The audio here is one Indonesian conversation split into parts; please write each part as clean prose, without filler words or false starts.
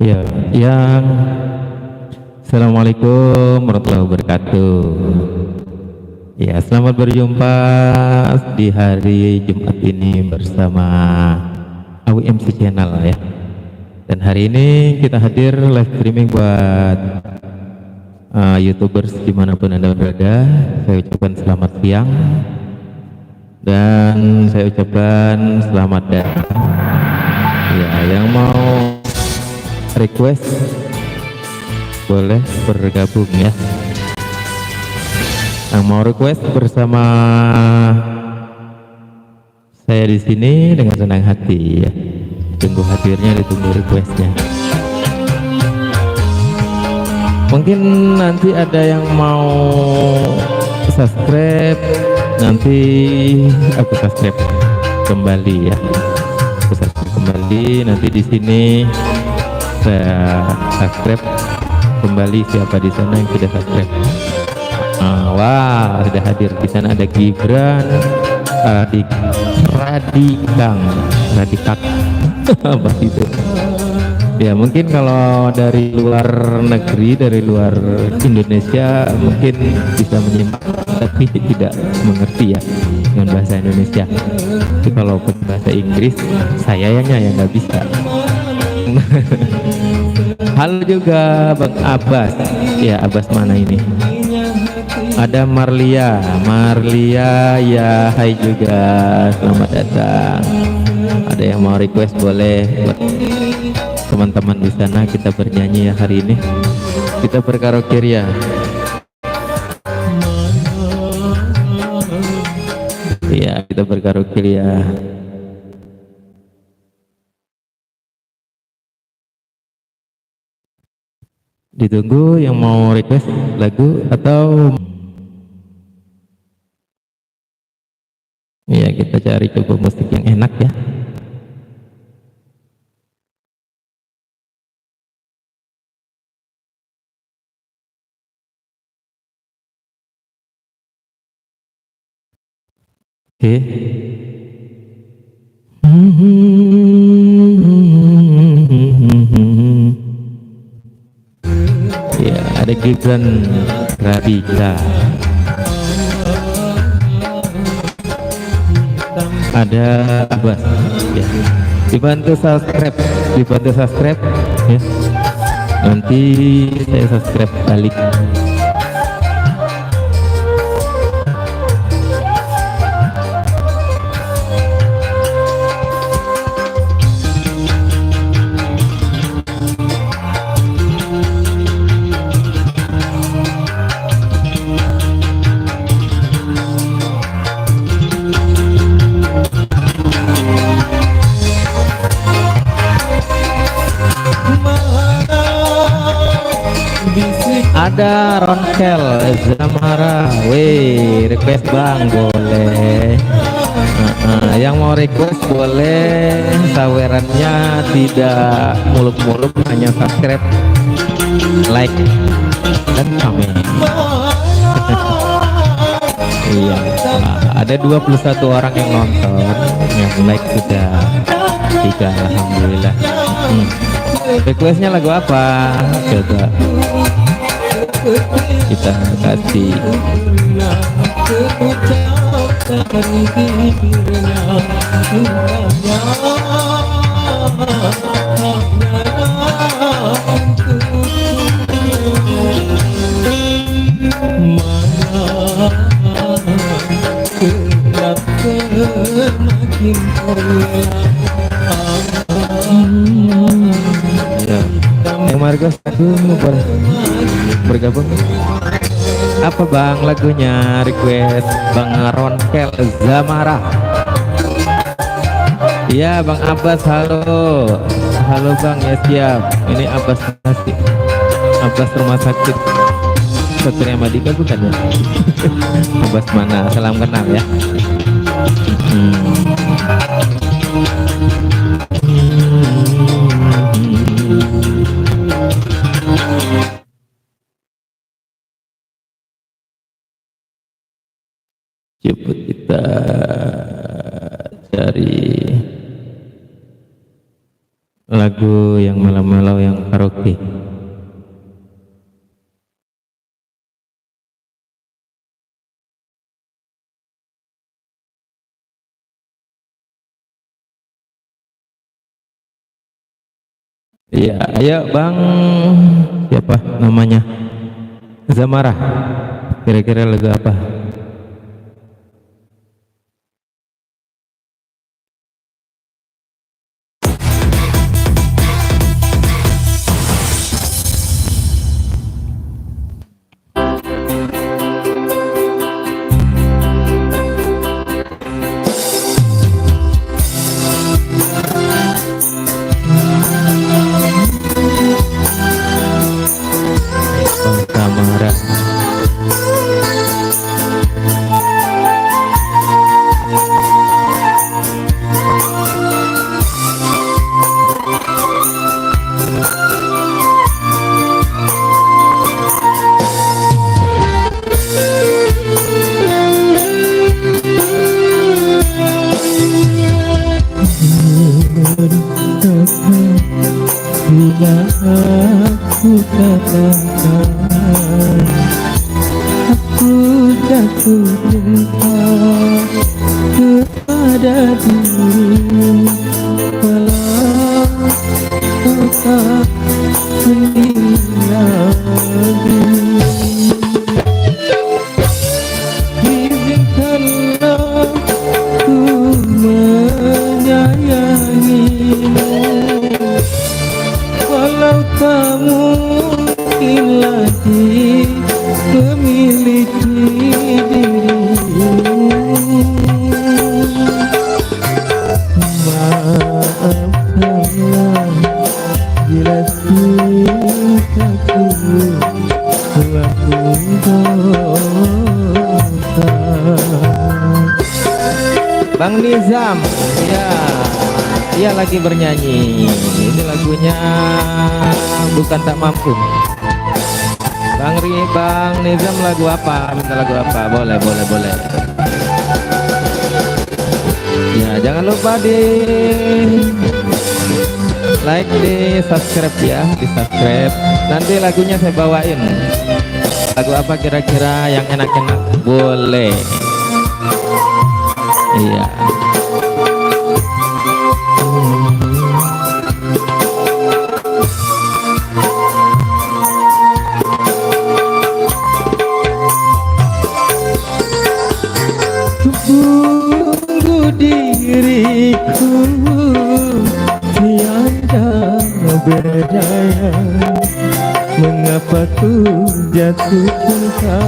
Ya, yang Assalamualaikum warahmatullahi wabarakatuh. Ya, selamat berjumpa di hari Jumat ini bersama AWMC Channel ya. Dan hari ini kita hadir live streaming buat YouTubers dimanapun Anda berada. Saya ucapkan selamat siang dan saya ucapkan selamat datang. Ya, yang mau request boleh bergabung ya. Yang mau request bersama saya di sini dengan senang hati ya. Tunggu hadirnya, ditunggu requestnya. Mungkin nanti ada yang mau subscribe, nanti aku subscribe kembali ya. Aku subscribe kembali nanti di sini. Saya subscribe kembali siapa di sana yang sudah subscribe. Wah, sudah hadir di sana ada Gibran, Radikang, apa itu? Ya mungkin kalau dari luar negeri, dari luar Indonesia mungkin bisa menyimak tapi tidak mengerti ya dengan bahasa Indonesia. Tapi kalau bahasa Inggris sayangnya yang nggak bisa. Halo juga Bang Abbas. Ya, Abbas mana ini? Ada Marlia ya, hai juga, selamat datang. Ada yang mau request boleh buat teman-teman di sana, kita bernyanyi ya hari ini. Kita berkaraoke ya. Iya, kita berkaraoke ya. Ditunggu yang mau request lagu atau ya kita cari coba musik yang enak ya. Oke. Ya, ada Gibran Rabika, ada Abbas ya. Dibantu subscribe ya. Nanti saya subscribe balik. Ada Ronkel Zamara, weh request bang boleh. Yang mau request boleh, sawerannya tidak muluk-muluk, hanya subscribe, like, dan komen. Iya, ada 21 orang yang nonton, yang like sudah 3, alhamdulillah. Requestnya lagu apa? Coba kita kasih. Ya, yang Margo boleh bergabung. Apa bang lagunya? Request Bang Ronkel Zamara. Iya Bang Abbas, halo bang, ya siap. Ini Abbas Nasib, Abbas rumah sakit Satria Madika bukan ya? Abbas mana? Salam kenal ya. Coba kita cari lagu yang melau-melau, yang karaoke. Iya, ayo bang, siapa namanya? Zamara, kira-kira lagu apa? Bila aku katakan aku jatuh cinta kepada dirimu, walau kau tak sendiri lagi. Izinkanlah ku menyayangimu, walau tak mungkin lagi memiliki dirimu. Maafkanlah bila cintaku telah berdosa. Bang Nizam, ya, dia lagi bernyanyi. Ini lagunya Bukan Tak Mampu. Bang Nizam lagu apa? Minta lagu apa? Boleh. Jangan lupa di like, di subscribe ya, di subscribe. Nanti lagunya saya bawain. Lagu apa kira-kira yang enak-enak? Boleh. Iya. Sungguh diriku tiada berdaya, mengapa ku jatuh cinta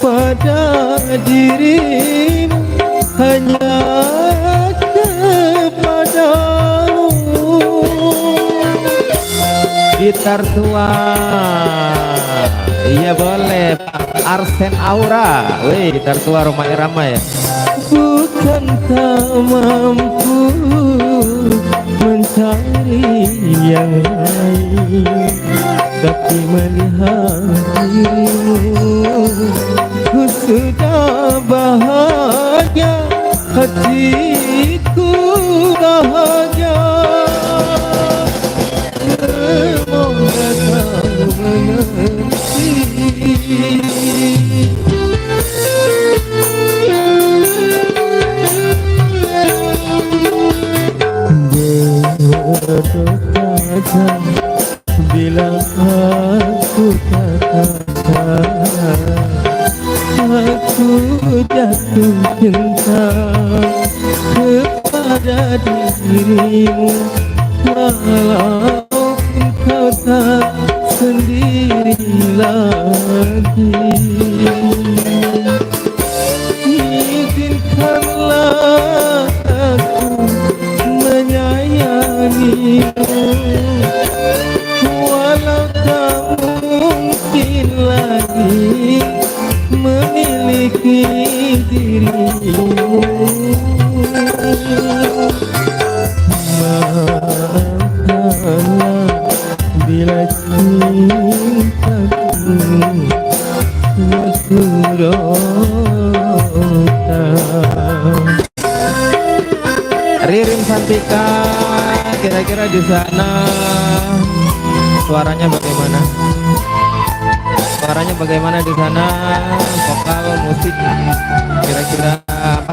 pada dirimu, hanya kepadamu. Gitar tua, iya boleh Pak Arsen Aura. Wih, gitar tua Roma Irama ya. Bukan tak mampu mencari yang lain, tapi melihat dirimu ku sudah bahagia, hatiku bahagia. Semoga kau mengerti. Berdosa bila aku katakan aku jatuh cinta kepada dirimu, walaupun kau tak sendiri lagi. Izinkanlah aku menyayangimu, walau tak mungkin lagi memiliki dirimu. Maafkanlah bila cintaku Ririn Santika, kira-kira di sana suaranya bagaimana? Suaranya bagaimana di sana? Vokal, musik, kira-kira apa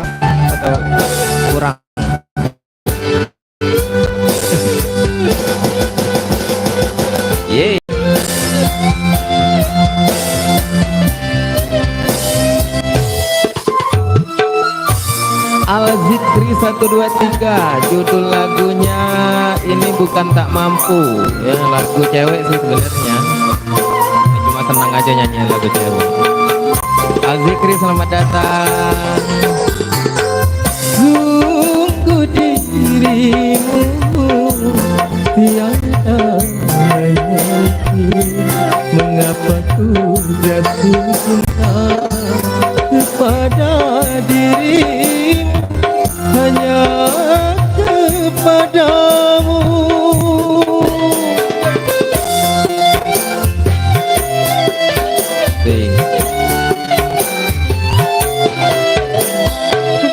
atau kurang? Yeay. Al-Zikri 123, judul lagunya ini bukan tak mampu ya, lagu cewek sih sebenarnya, cuma senang aja nyanyi lagu cewek. Al-Zikri, selamat datang. Sungguh dirimu tiada lagi, mengapa ku jatuh cinta kepada dirimu, hanya kepadamu.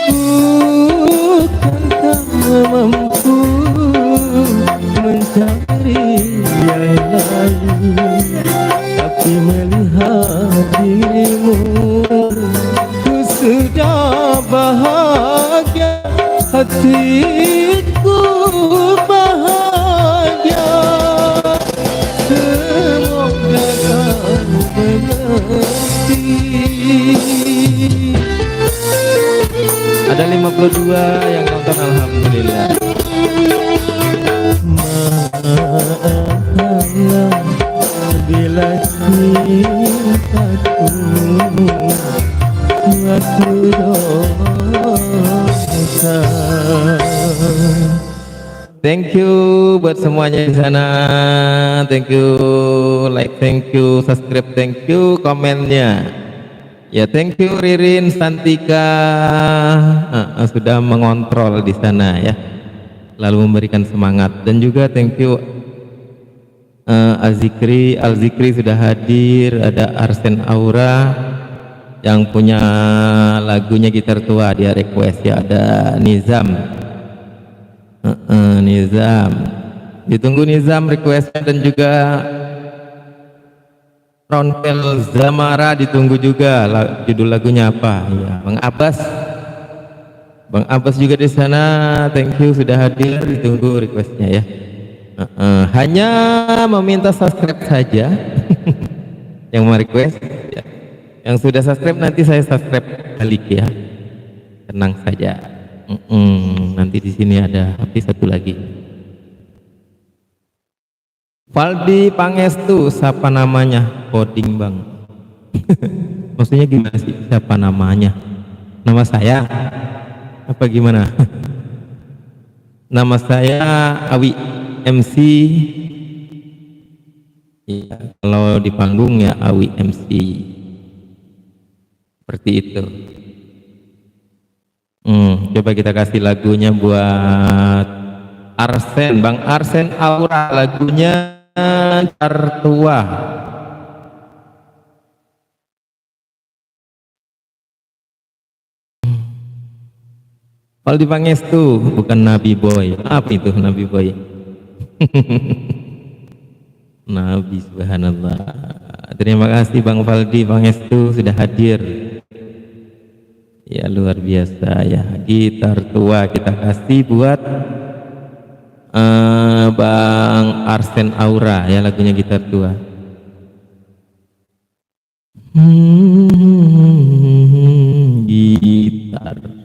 Bukan tak mampu mencari yang lain, tapi melihat dirimu ku sudah bahagia, hatiku bahagia. Semoga kau mengerti. Ada 52 yang nonton, alhamdulillah. Maafkanlah bila cintaku aku dosa. Thank you buat semuanya di sana. Thank you like, thank you subscribe, thank you komennya. Ya, thank you Ririn Santika, sudah mengontrol di sana ya, lalu memberikan semangat. Dan juga thank you Al-Zikri sudah hadir, ada Arsen Aura, yang punya lagunya gitar tua dia request ya, ada Nizam. Nizam, ditunggu Nizam requestnya, dan juga Ronvel Zamara ditunggu juga, judul lagunya apa ya. Bang Abbas juga di sana, thank you sudah hadir, ditunggu requestnya ya. Hanya meminta subscribe saja yang mau request ya. Yang sudah subscribe nanti saya subscribe balik ya, tenang saja. Nanti di sini ada HP satu lagi. Valdi Pangestu, siapa namanya? Coding bang. Maksudnya gimana sih? Siapa namanya? Nama saya? Apa gimana? Nama saya Awi MC. Ya, kalau di panggung ya Awi MC. Seperti itu. Coba kita kasih lagunya buat Arsen, Bang Arsen Aura, lagunya Tertua. Kalau di Pangestu, bukan Nabi Boy. Apa itu Nabi Boy? Nabi, subhanallah. Terima kasih Bang Valdi Pangestu sudah hadir. Ya luar biasa ya, gitar tua kita kasih buat Bang Arsen Aura ya, lagunya gitar tua. Gitar.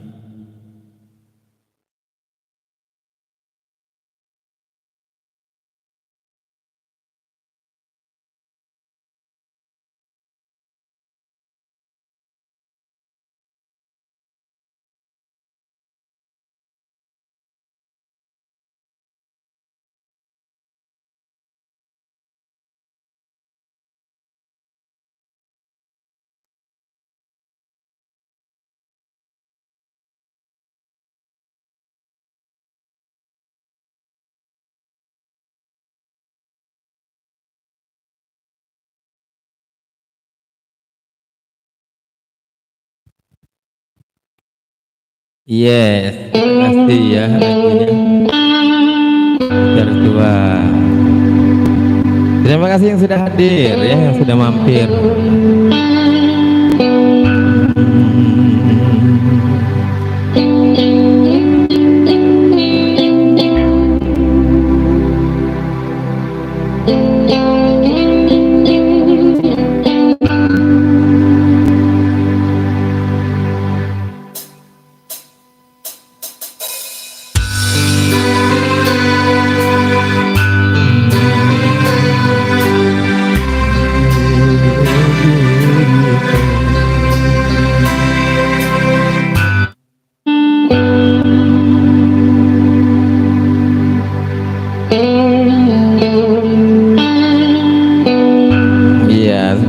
Yes, terima kasih ya lagunya gitar tua. Terima kasih yang sudah hadir ya, yang sudah mampir.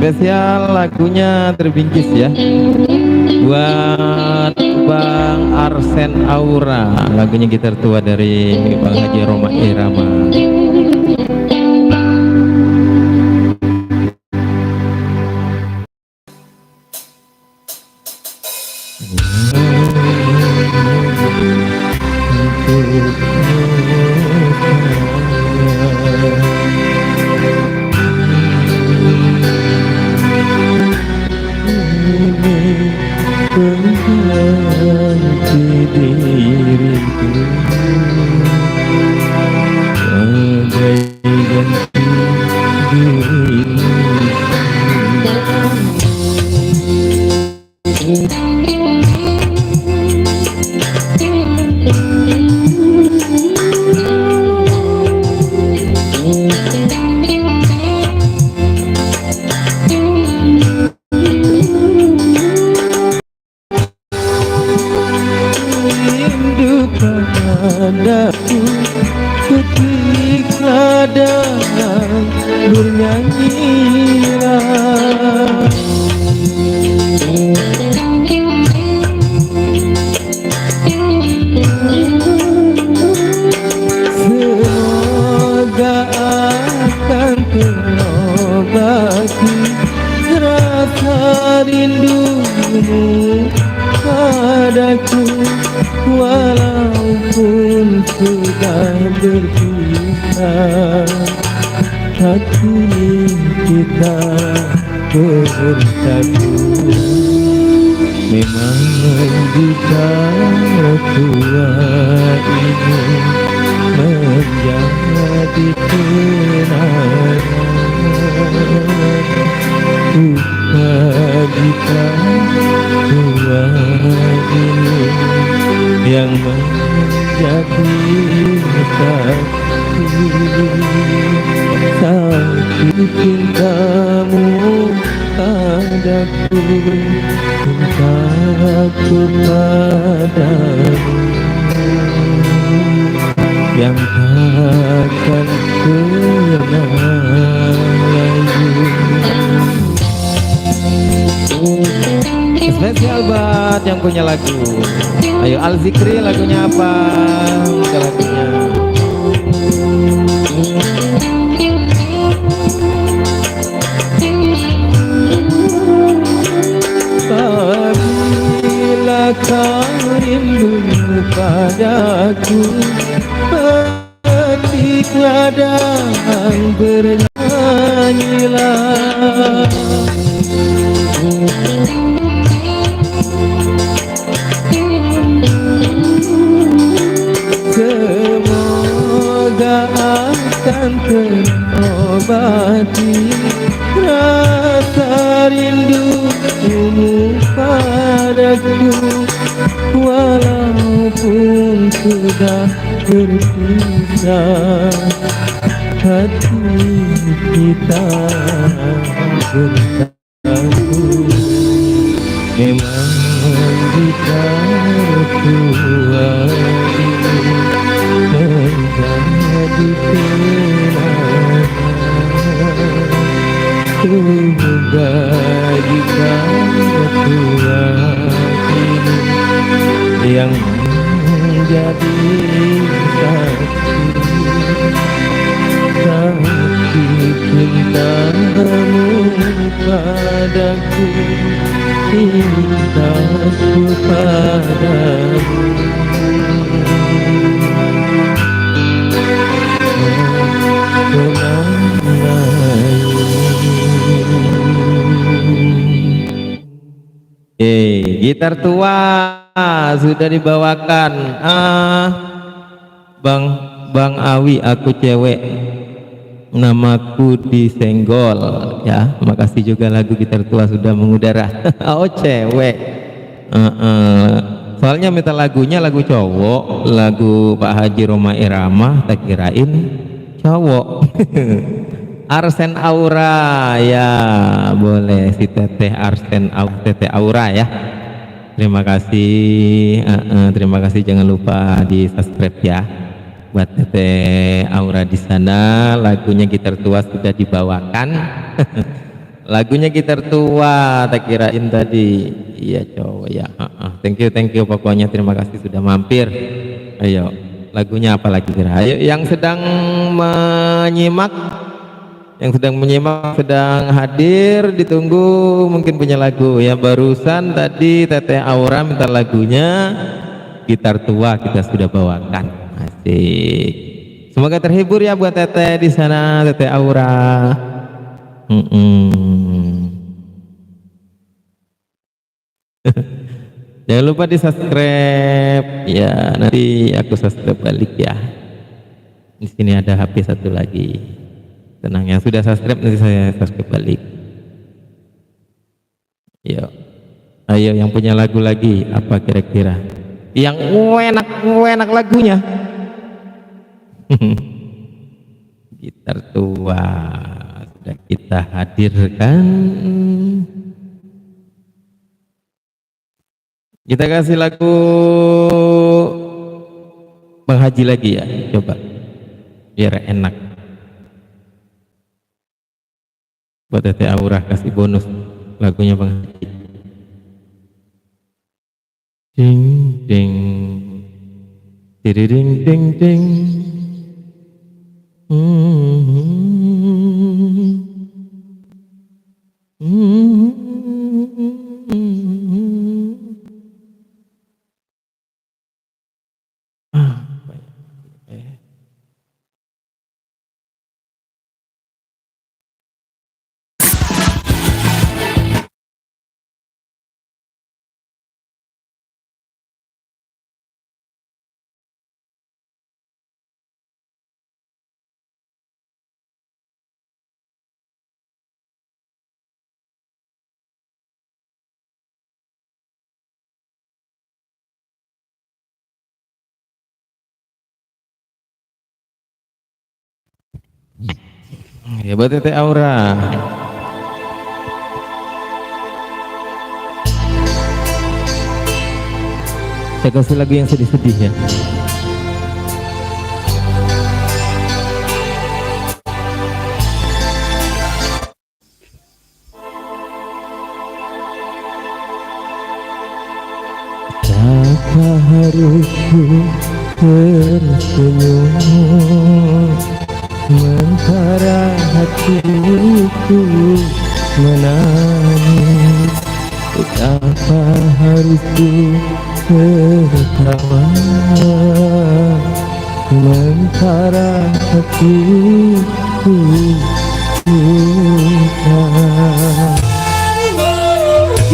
Spesial lagunya terbingkis ya buat Bang Arsen Aura, lagunya gitar tua dari Bang Haji Roma Irama. Padaku ketika datang bernyanyilah, semoga akan terobati rasa rindu walaupun sudah berpisah, hati kita bersatu. Memang jika tua ini menjadi kenangan, jika tua ini yang menjadi saksi sakit cintamu padaku, cintaku padamu yang takkan pernah layu. Spesial buat yang punya lagu. Ayo Al Zikri, lagunya apa? Minta lagunya. Apabila kau rindu padaku, petik ladang bernyanyilah. Semoga akan terobati rasa rindumu padaku, walaupun sudah berpisah, hati kita bersatu. Memang jika tua ini menjadi kenangan, semoga jika tua ini yang menjadi saksi sakit cintamu padaku, cintaku padamu. Gitar tua sudah dibawakan. Bang Awi, aku cewek, namaku disenggol ya. Makasih juga lagu gitar tua sudah mengudara. Oh cewek. Soalnya minta lagunya lagu cowok, lagu Pak Haji Roma Irama, tak kirain cowok. Arsen Aura ya, boleh si Teteh Arsen Teteh Aura ya. Terima kasih, terima kasih, jangan lupa di subscribe ya buat Teteh Aura di sana. Lagunya gitar tua sudah dibawakan. Lagunya gitar tua, tak kirain tadi. Iya cowok ya. Thank you pokoknya, terima kasih sudah mampir. Ayo, lagunya apa lagi kira? Ayo yang sedang menyimak, sedang hadir, ditunggu mungkin punya lagu ya. Barusan tadi Teteh Aura minta lagunya gitar tua, kita sudah bawakan. Asik. Semoga terhibur ya buat Teteh di sana, Teteh Aura. Jangan lupa di subscribe ya, nanti aku subscribe balik ya. Di sini ada HP satu lagi. Tenang, yang sudah subscribe nanti saya subscribe balik. Yo, ayo yang punya lagu lagi apa kira-kira? Yang enak lagunya. Gitar tua sudah kita hadirkan. Kita kasih lagu Bang Haji lagi ya, coba biar enak. Buat Teteh Aura kasih bonus lagunya Bang Haji. Ding ding ding ding ding. Ya buat Tete Aura. Saya kasih lagu yang sedih-sedih ya. Apa harus ku tersenyum sementara hatiku menangis? Betapa harus ku tertawa sementara hatiku luka.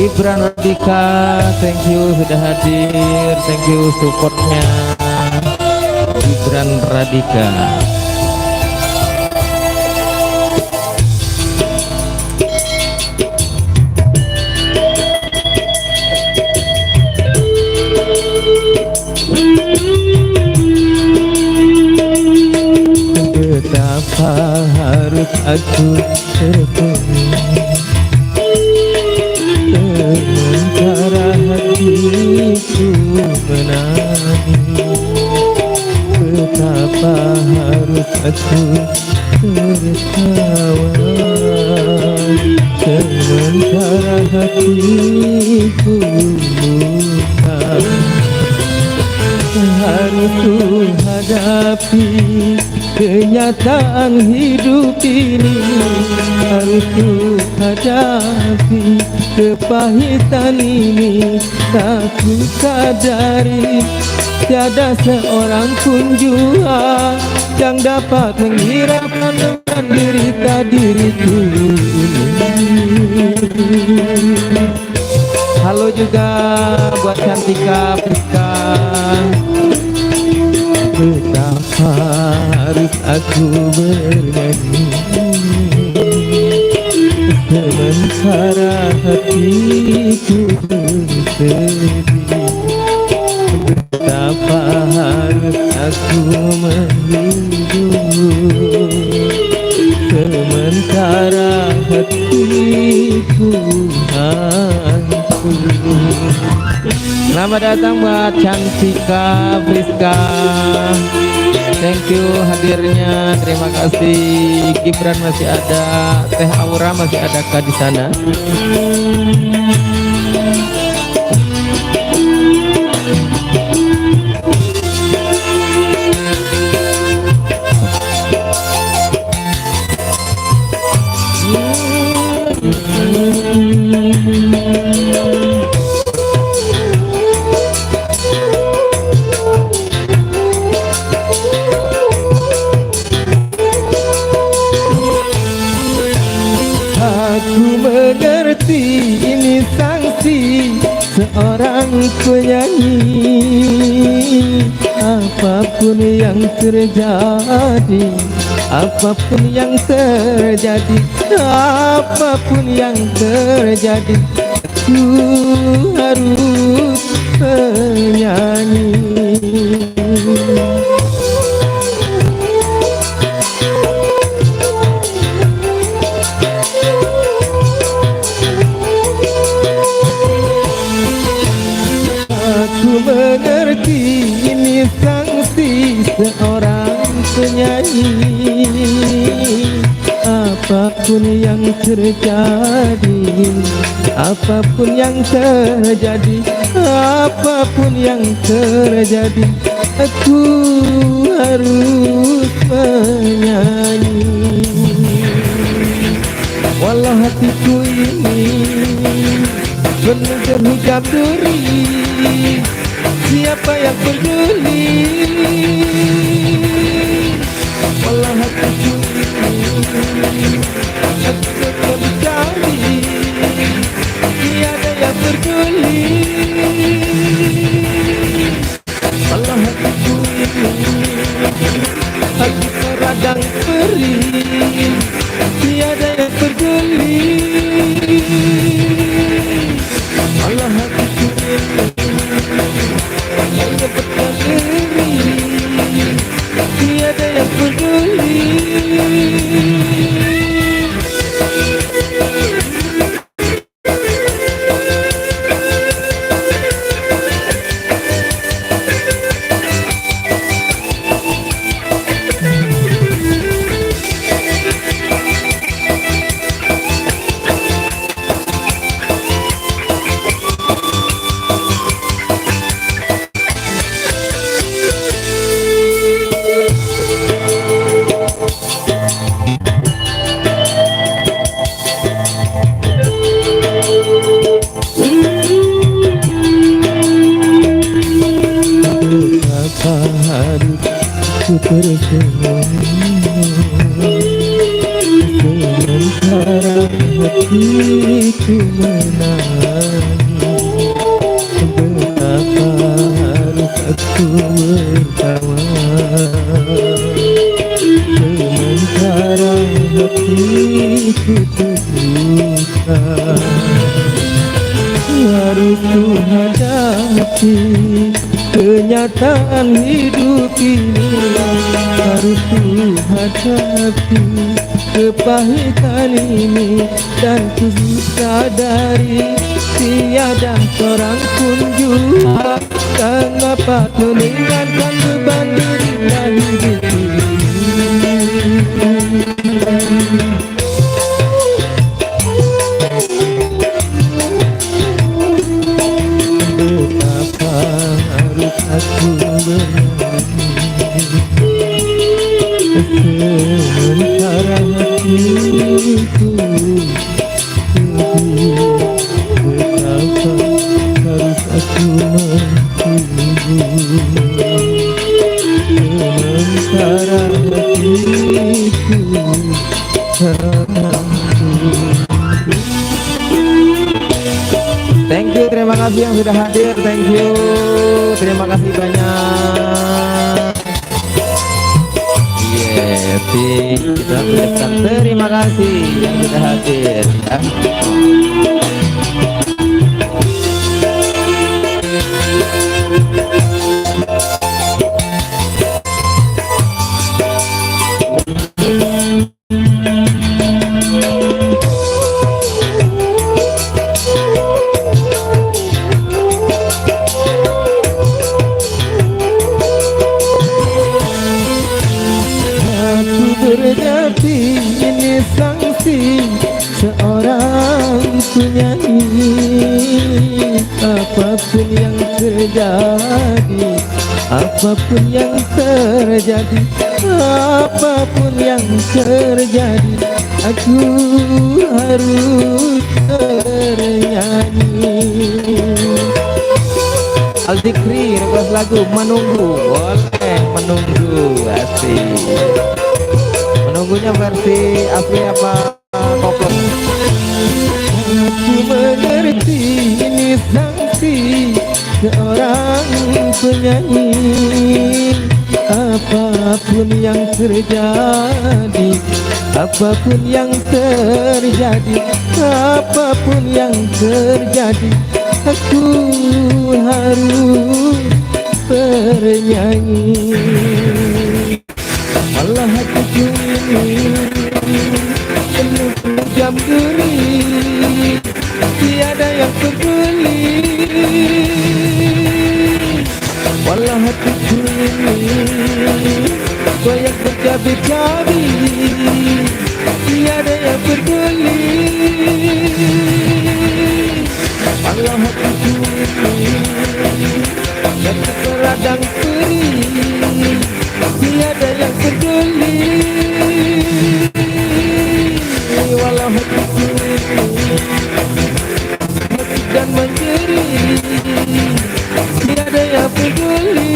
Gibran Radika, thank you sudah hadir, thank you supportnya. Gibran Radika. Betapa harus aku tersenyum sementara hatiku menangis? Betapa harus aku tertawa sementara hatiku luka? Harus ku hadapi kenyataan hidup ini, harus ku hadapi kepahitan ini. Tak ku sadari tiada seorang pun jua yang dapat menghiraukan dengan derita diriku ini. Halo juga buat Cantika Priska. Betapa harus aku bernyanyi sementara hatiku bersedih? Betapa harus aku menunggu sementara hatiku hancur? Selamat datang buat Cantika Priska. Thank you hadirnya, terima kasih. Gibran masih ada, Teh Aura masih adakah di sana? Aku mengerti ini sanksi seorang penyanyi. Apapun yang terjadi, apapun yang terjadi, apapun yang terjadi, aku harus menyanyi. Aku mengerti ini sanksi seorang penyanyi. Apapun yang terjadi, apapun yang terjadi, apapun yang terjadi, aku harus menyanyi. Walau hatiku ini penuh terhujam duri, siapa yang peduli? Walau hatiku ini aku tetap mencari, tiada yang peduli. Walau hatiku ini aku teradang perih, tiada yang peduli. Walau hatiku ini hanya berkata diri, tiada yang peduli. ku tersenyum sementara hatiku menangis. Betapa harus aku berkawan sementara hatiku terluka. Harus ku hadapi kenyataan hidup ini, harus ku hadapi kepahitan ini, dan ku sadari tiada seorang pun juga akan dapat meringankan beban dirinya hidup ini. Betapa harus aku sementara hatiku sedih. Betapa harus aku menunggu sementara hatiku Thank you, terima kasih yang sudah hadir. Thank you, terima kasih banyak. Yes, kita berikan terima kasih yang sudah hadir. Berjati ini sanksi seorang penyanyi. Apapun yang terjadi, apapun yang terjadi, apapun yang terjadi, aku harus bernyanyi. Al-Zikri request lagu Menunggu, boleh Menunggu, asik. Menunggunya versi asli apa koplo? Aku mengerti ini sanksi seorang penyanyi. Apapun yang terjadi, apapun yang terjadi, apapun yang terjadi, aku harus bernyanyi. Allah hatiku ini penuh jam geri, tiada yang peduli. Walau hatiku ini goyang bercabi-cabi, tiada yang peduli. Walau hatiku ini jatuh ke ladang perih, tiada yang peduli. Walau hatiku mati dan menjeri, tiada yang peduli.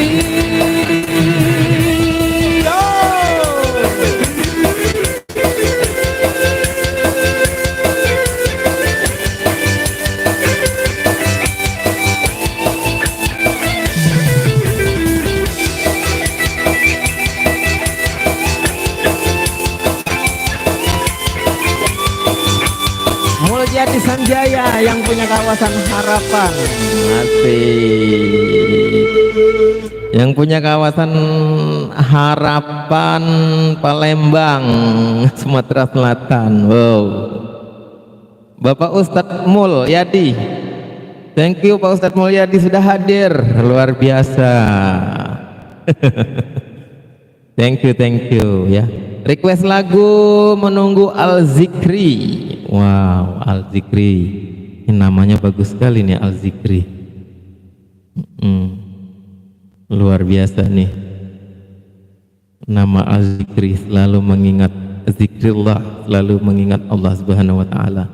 Mulyadi Sanjaya yang punya kawasan Harapan, asik. Yang punya kawasan Harapan Palembang, Sumatera Selatan. Wow. Bapak Ustadz Mulyadi, thank you Pak Ustadz Mulyadi sudah hadir, luar biasa. Thank you ya. Request lagu Menunggu Al-Zikri. Wow, Al-Zikri, ini namanya bagus sekali nih, Al-Zikri. Luar biasa nih nama Al-Zikri, selalu mengingat zikrillah, selalu mengingat Allah Subhanahu wa Ta'ala.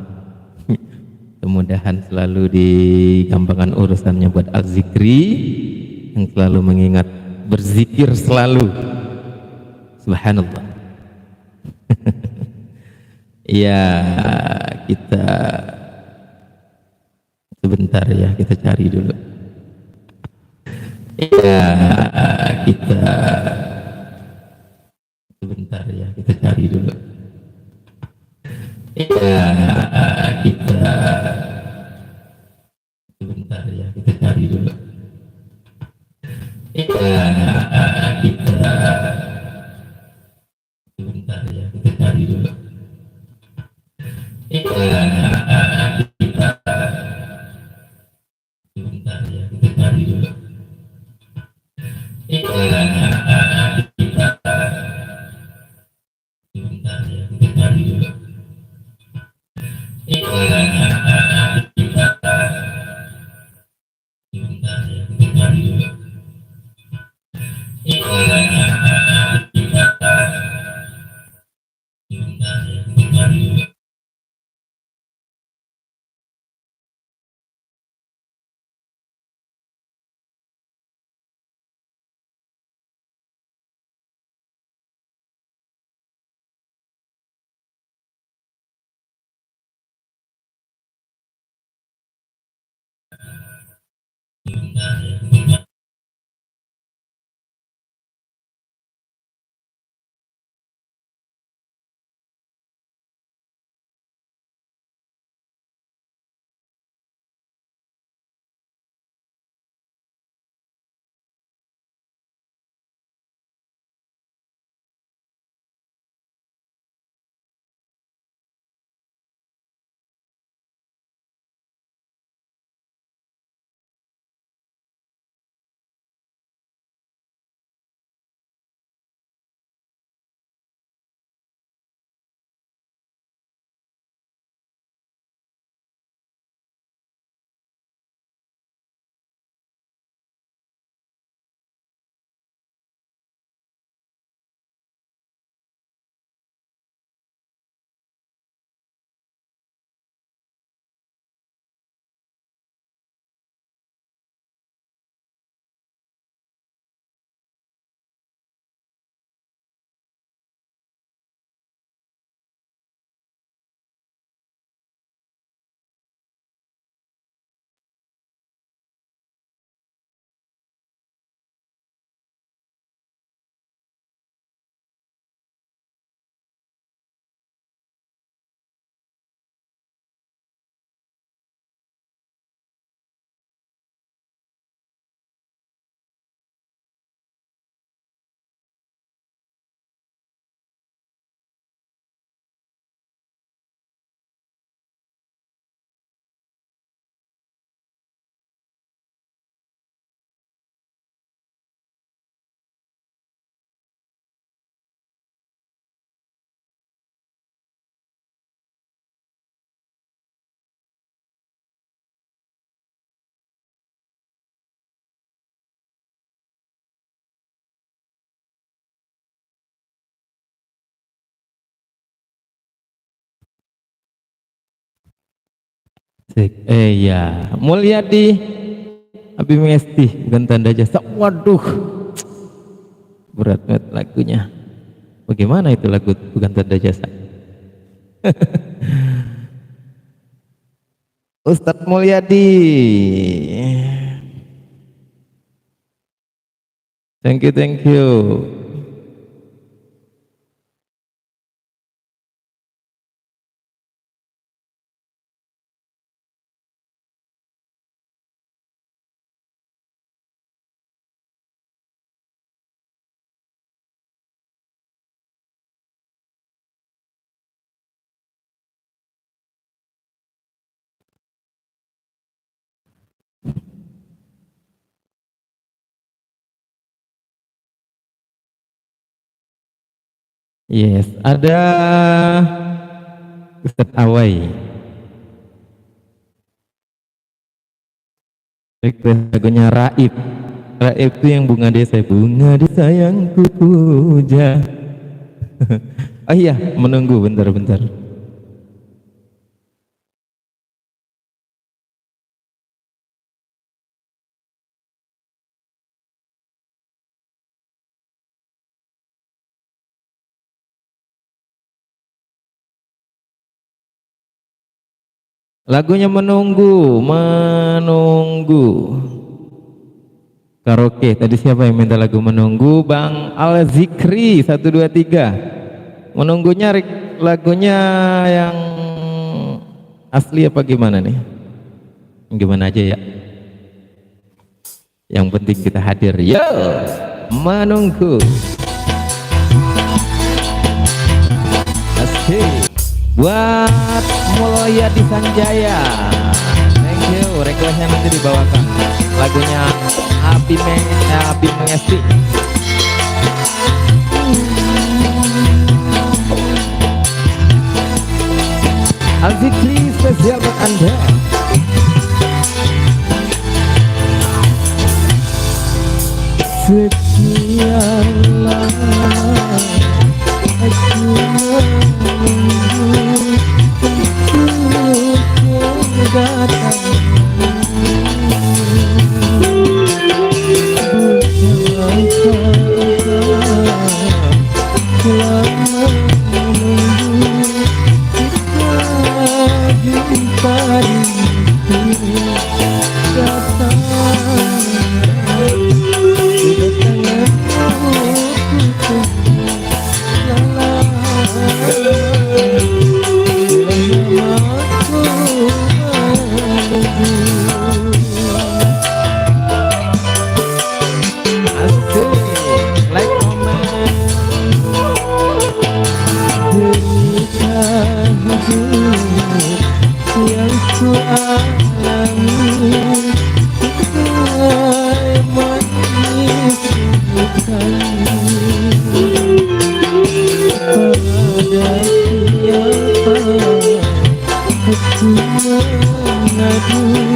Mudah-mudahan selalu digampangkan urusannya buat Al-Zikri yang selalu mengingat, berzikir selalu Subhanallah. Ya, kita sebentar ya, kita cari dulu. Ya, kita sebentar ya, kita cari dulu. Ya, kita sebentar ya, kita cari dulu. Ya, kita sebentar ya, kita cari dulu. Ya, kita sebentar ya, kita cari dulu. Ya, kita sebentar ya, kita cari dulu. Ya, kita sebentar ya, kita cari dulu. Ya, kita sebentar ya, kita cari dulu. Sebentar ya, kita ya, Mulyadi Abimesti bukan tanda jasa. Waduh, berat banget lagunya. Bagaimana itu lagu bukan tanda jasa? Ustadz Mulyadi. Thank you, thank you. Yes, ada Ustadz Awai. Request lagunya Raib. Raib itu yang bunga desa yang kupuja. Oh iya, menunggu bentar-bentar. Lagunya menunggu, menunggu. Karaoke. Tadi siapa yang minta lagu menunggu? Bang Al Zikri 123. Menunggunya lagunya yang asli apa gimana nih? Gimana aja ya. Yang penting kita hadir. Yo, menunggu. Asik. Buat Mulyadi Sanjaya, thank you. Requestnya nanti dibawakan lagunya Abi Mengesti. Al-Zikri spesial buat Anda. Sekian lama aku menunggu untuk datang, lama menunggu kita jumpa di datang. Yang ku alami manis bukan pada siapa aku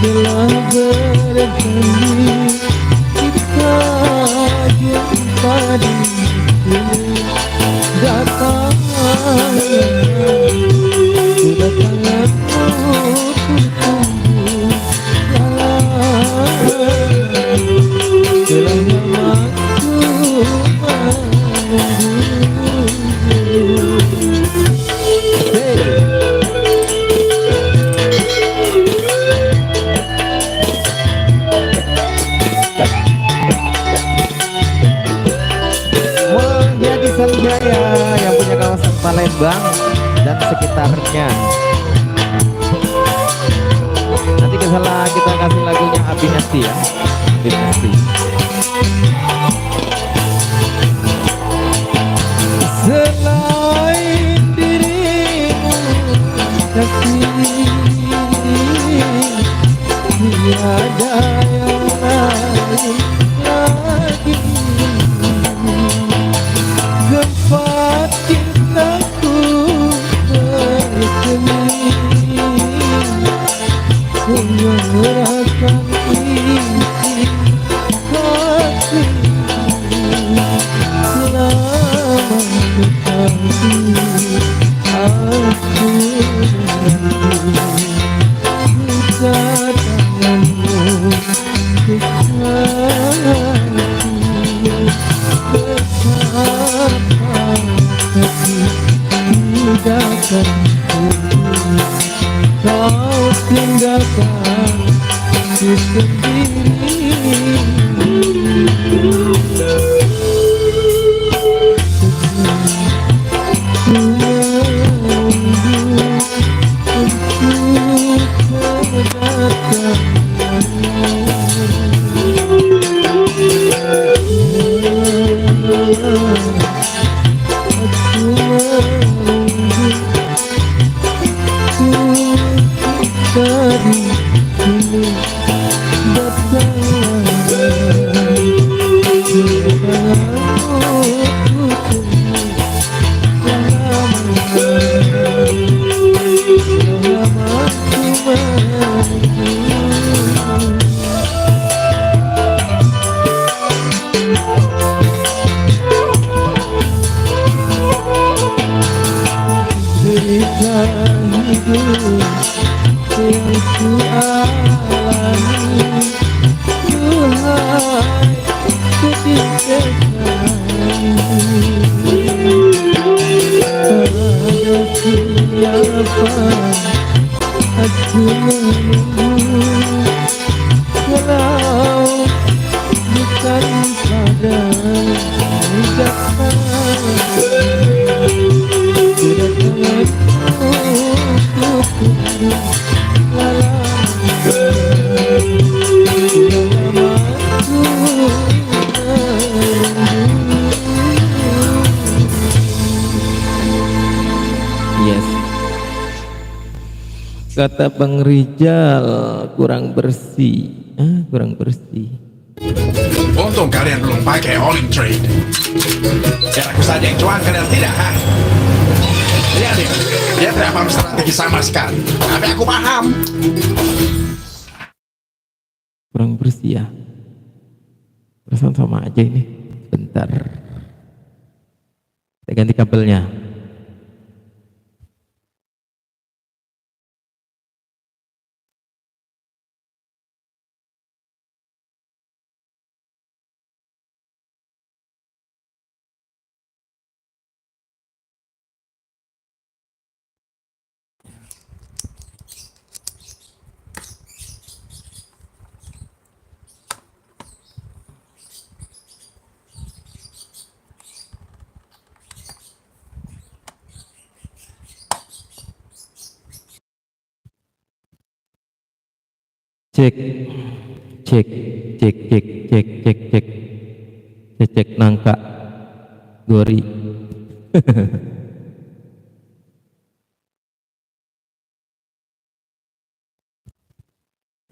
mengadu, karena bukan padamu datang. Palembang dan sekitarnya. Nanti kita kasih lagunya Abinasti ya, Abinasti. Selain dirimu kasih, tiada yang lain lagi. Gempa cintaku bersemi, menyerahkan isi hati. Selama sekali aku menanti kedatanganmu kekasih. Betapa hati tinggalkan kau tinggalkan ku sendiri. Kata Bang Rijal kurang bersih, kurang bersih. Untung kalian belum pakai All-in Trade. Biar aku saja yang cuan, kalian tidak, ha? Lihat nih, dia tidak paham strategi sama sekali. Tapi aku paham. Kurang bersih ya. Perasaan sama aja ini. Bentar. Kita ganti kabelnya. Cek, cek, cek, cek, cek, cek, cek, cek, cek nangka, gori.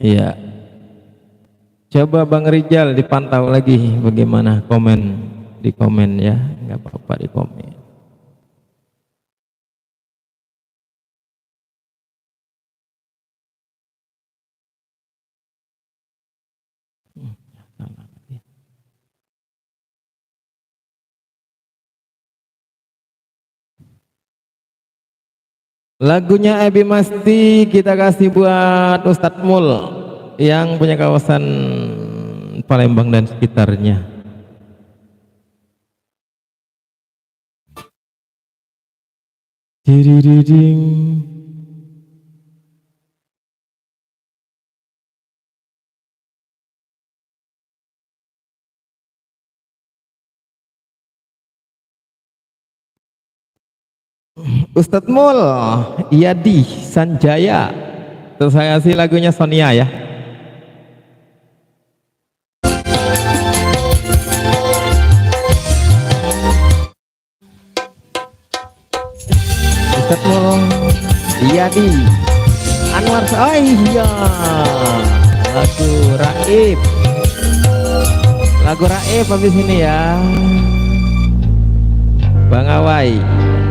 Iya. Coba Bang Rijal dipantau lagi bagaimana komen di komen ya, nggak apa-apa di komen. Lagunya Ebi Masti kita kasih buat Ustadz Mul yang punya kawasan Palembang dan sekitarnya. Didididing. Ustadz Mul Yadi Sanjaya. Terus saya kasih lagunya Sonia ya. Ustadz Mul Yadi Anwar. Oh iya, lagu Raib, lagu Raib habis ini ya, Bang Awai.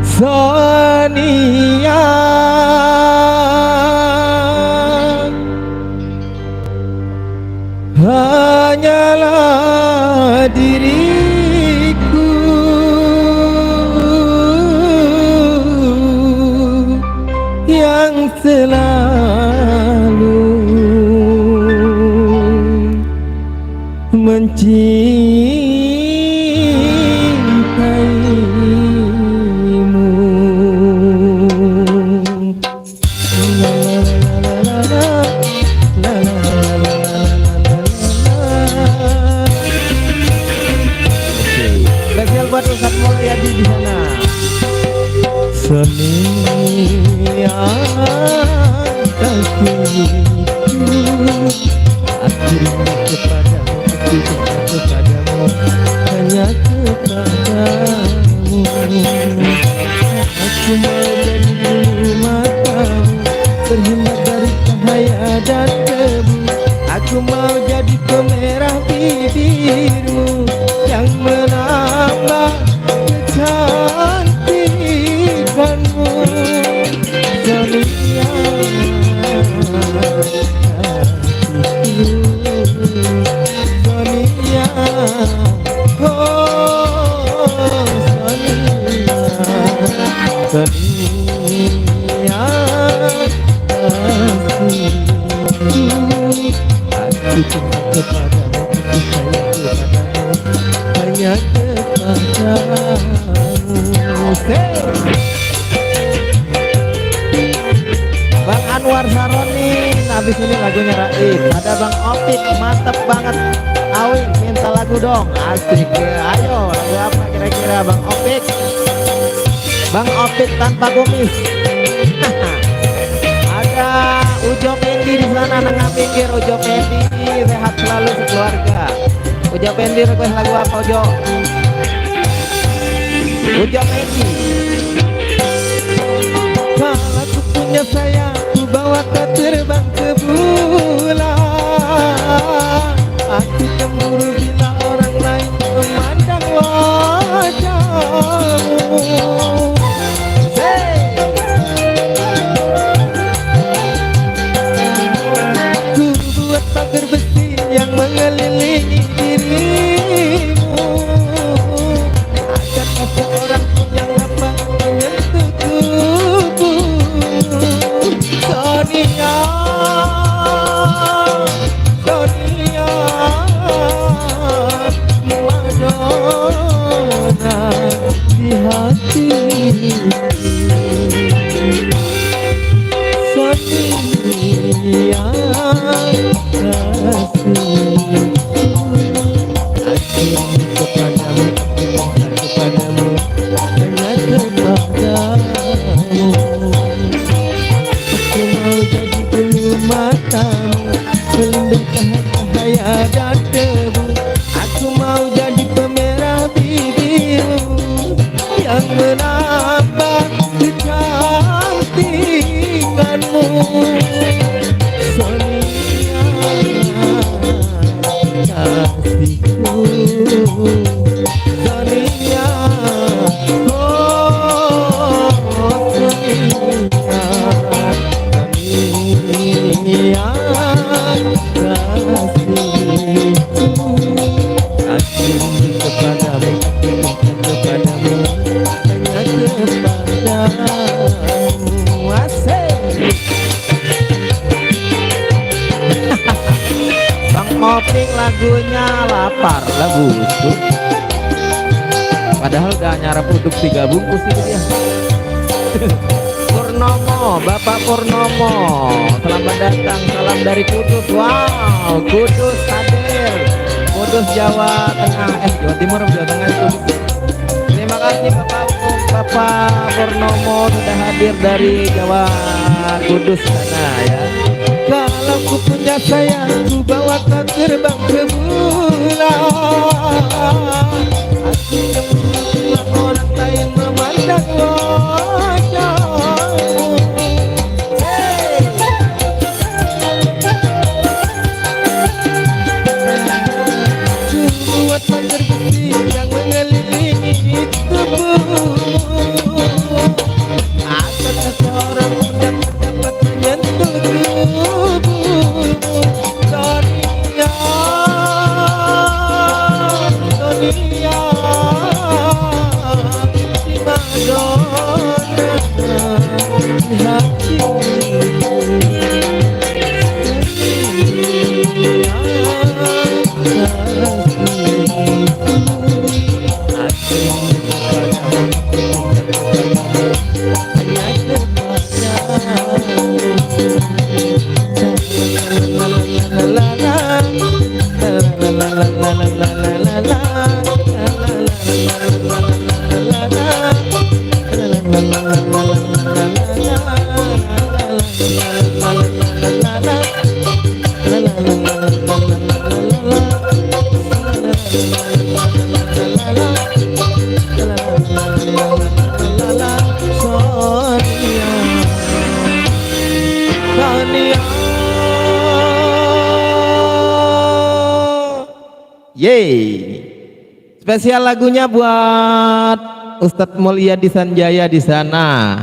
Sonia hanyalah diriku yang selalu mencintaimu. Spesial buat Ustadz Mulyadi di sana. Sonia aku rindu kepadamu, aku cinta kepadamu, hanya kepadamu. Aku mau jadi bulu matamu, terhindar dari cahaya dan debu. Aku mau jadi pemerah bibirmu yang menambah kecantikanmu. Sonia Sonia, oh Sonia, Sonia, aku cinta kepadamu, aku sayang kepadamu, hanya kepadamu. Bang Anwar Saroni, habis ini lagunya Raib. Ada Bang Opik, mantep banget. Awi, minta lagu dong. Asik ya, ayo lagu apa kira-kira Bang Opik? Bang Opik tanpa kumis. Ada Ujo Pendi di sana, nengah pinggir. Ujo Pendi, sehat selalu sekeluarga. Ujo Pendi request lagu apa Ujo? Ujo Pendi. Kalau aku punya sayang, ku bawa kau terbang ke bulan. Aku cemburu bila orang lain memandang wajahmu. Hey! Ku buat pagar besi yang mengelilingi dirimu, agar tak seorang pun yang dapat menyentuh tubuh. Sonia, Sonia, Madonna di hati. Sonia, kasih aku kepadamu, kepadamu, hanya kepadamu. Aku mau jadi bulu matamu, pelindung cahaya dan debu. Aku mau jadi pemerah bibirmu yang menambah kecantikanmu. Sonia, kasihku. Sonia, oh Sonia, Sonia, kasihku. Aku kepadamu, kepadamu, hanya kepadamu. Asik. Bang Moping lagunya lapar, lagu itu. Padahal udah nyarap untuk 3 bungkus itu dia. Purnomo, Bapak Purnomo, selamat datang, salam dari Kudus. Wow, Kudus hadir, Kudus Jawa Tengah, Jawa Timur, Jawa Tengah, Kudus. Terima kasih Bapak Purnomo sudah hadir dari Jawa Kudus sana ya. Kalau ku punya sayang ku bawa kau terbang ke bulan. Aku yang orang lain memandang wajahmu. Buat pagar besi yang mengelilingi tubuhmu. Ada seseorang yang dapat menyentuh tubuhmu. Sonia, Sonia, si Madonna di hatiku. Yeay, spesial lagunya buat Ustadz Mulyadi Sanjaya di sana.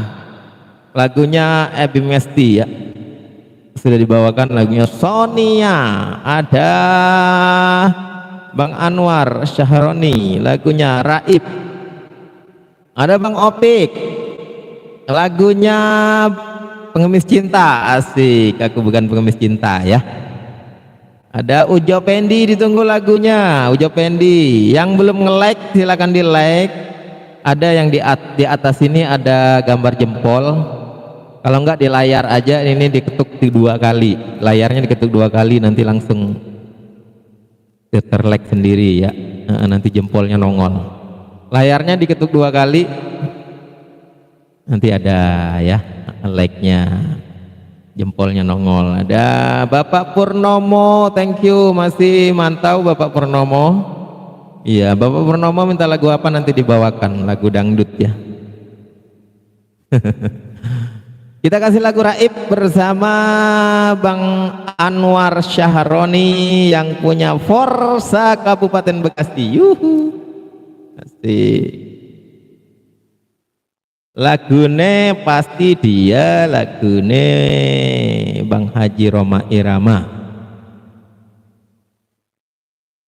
Lagunya Ebi Mesti ya. Sudah dibawakan lagunya Sonia. Ada Bang Anwar Syahroni, lagunya Raib. Ada Bang Opik, lagunya Pengemis Cinta. Asik, aku bukan pengemis cinta ya. Ada Ujo Pendi, ditunggu lagunya Ujo Pendi. Yang belum nge-like silakan di like. Ada yang di atas ini ada gambar jempol. Kalau enggak di layar aja, ini diketuk 2 kali. Layarnya diketuk 2 kali, nanti langsung ter-like sendiri ya. Nanti jempolnya nongol. Layarnya diketuk 2 kali, nanti ada ya like-nya. Jempolnya nongol. Ada Bapak Purnomo, thank you, masih mantau Bapak Purnomo. Iya, Bapak Purnomo minta lagu apa nanti dibawakan, lagu dangdut ya. Kita kasih lagu Raib bersama Bang Anwar Syahroni yang punya Forsa Kabupaten Bekasi. Yuhu, asik. Lagune pasti dia, lagune Bang Haji Roma Irama.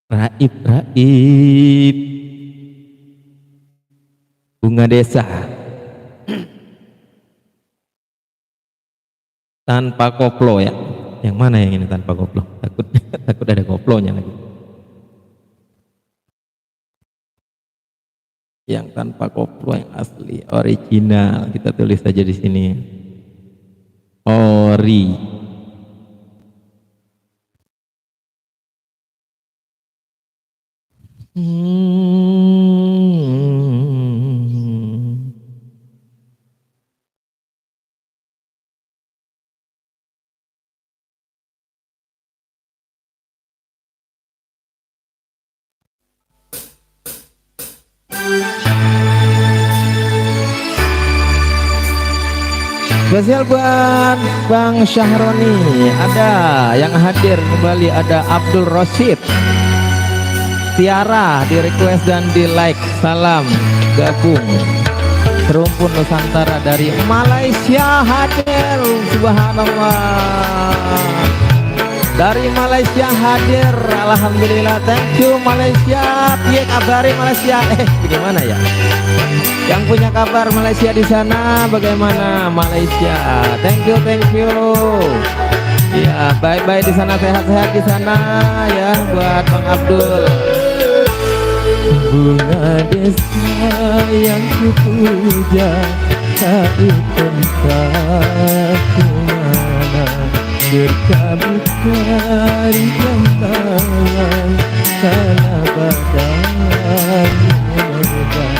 Raib, Raib, bunga desa. Tanpa koplo ya. Yang mana yang ini tanpa koplo? Takut ada koplonya lagi. Yang tanpa koplo, yang asli, original. Kita tulis saja di sini. Ori. Spesial buat Bang Syahroni. Ada yang hadir kembali, ada Abdul Rosid, Tiara di request dan di like. Salam gabung serumpun Nusantara dari Malaysia hadir. Subhanallah, dari Malaysia hadir. Alhamdulillah, thank you Malaysia. Piye kabari Malaysia? Bagaimana ya? Yang punya kabar Malaysia di sana, bagaimana Malaysia? Thank you, thank you. Ya, bye-bye di sana, sehat-sehat di sana ya buat Bang Abdul. Bunga desa yang kupuja, tak tempat kemana, berkabut dari gambaran, salah badan menerbang.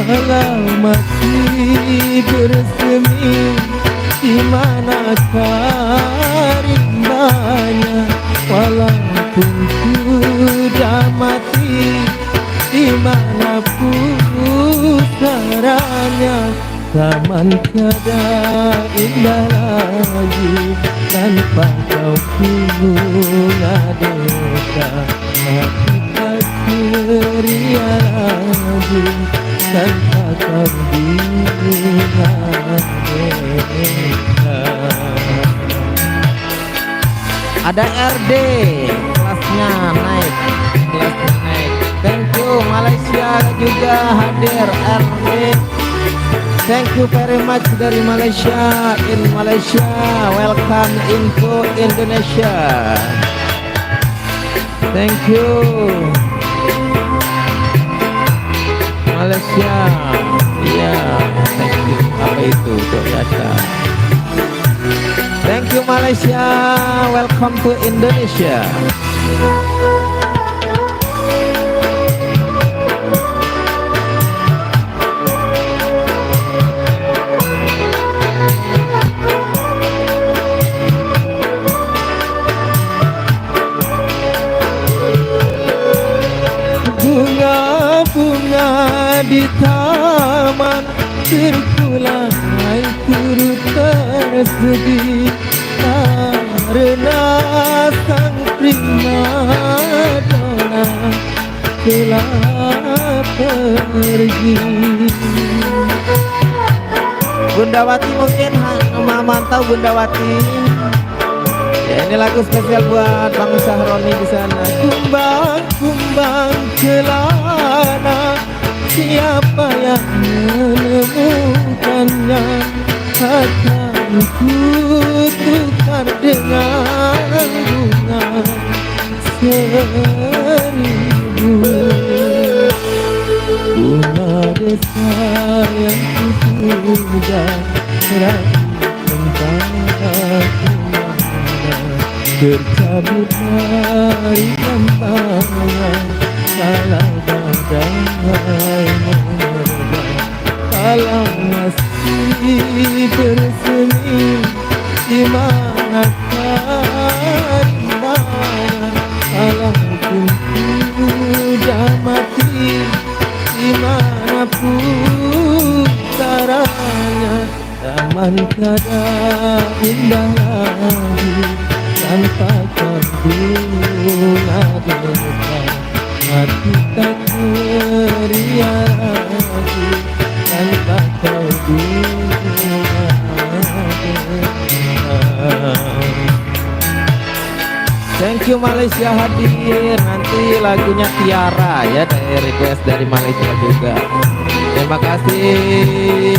walau masih bersemi, di manakah rimbanya, walaupun sudah mati, di mana putaranya. Zaman tiada indah lagi tanpa kau bunga desa, hati tak ceria lagi tanpa kau bunga desa. Ada RD kelasnya naik, kelasnya naik. Thank you Malaysia juga hadir RD. Thank you very much dari Malaysia. In Malaysia, welcome into Indonesia. Thank you Malaysia. Ya, thank you. Apa itu? Biasa. Thank you Malaysia. Welcome to Indonesia. Bunga-bunga di taman terkulai turut tersedih karena sang primadona telah pergi. Bundawati mungkin mantau Bundawati. Ya, ini lagu spesial buat Bang Sahroni di sana. Kumbang-kumbang celana, siapa yang menemukannya? Akan kutukar dengan bunga seribu. Bunga desa yang sudah tentang tercabut dari gambaran, kalau badai menerjang, kalau masih bersemi, di manakah rimbanya, kalau sudah mati, di mana putaranya. Zaman tiada indah lagi tanpa kau bunga desa, hati tak ceria lagi tanpa kau bunga desa. Thank you Malaysia hadir. Nanti lagunya Tiara ya, dari request dari Malaysia juga. Terima kasih.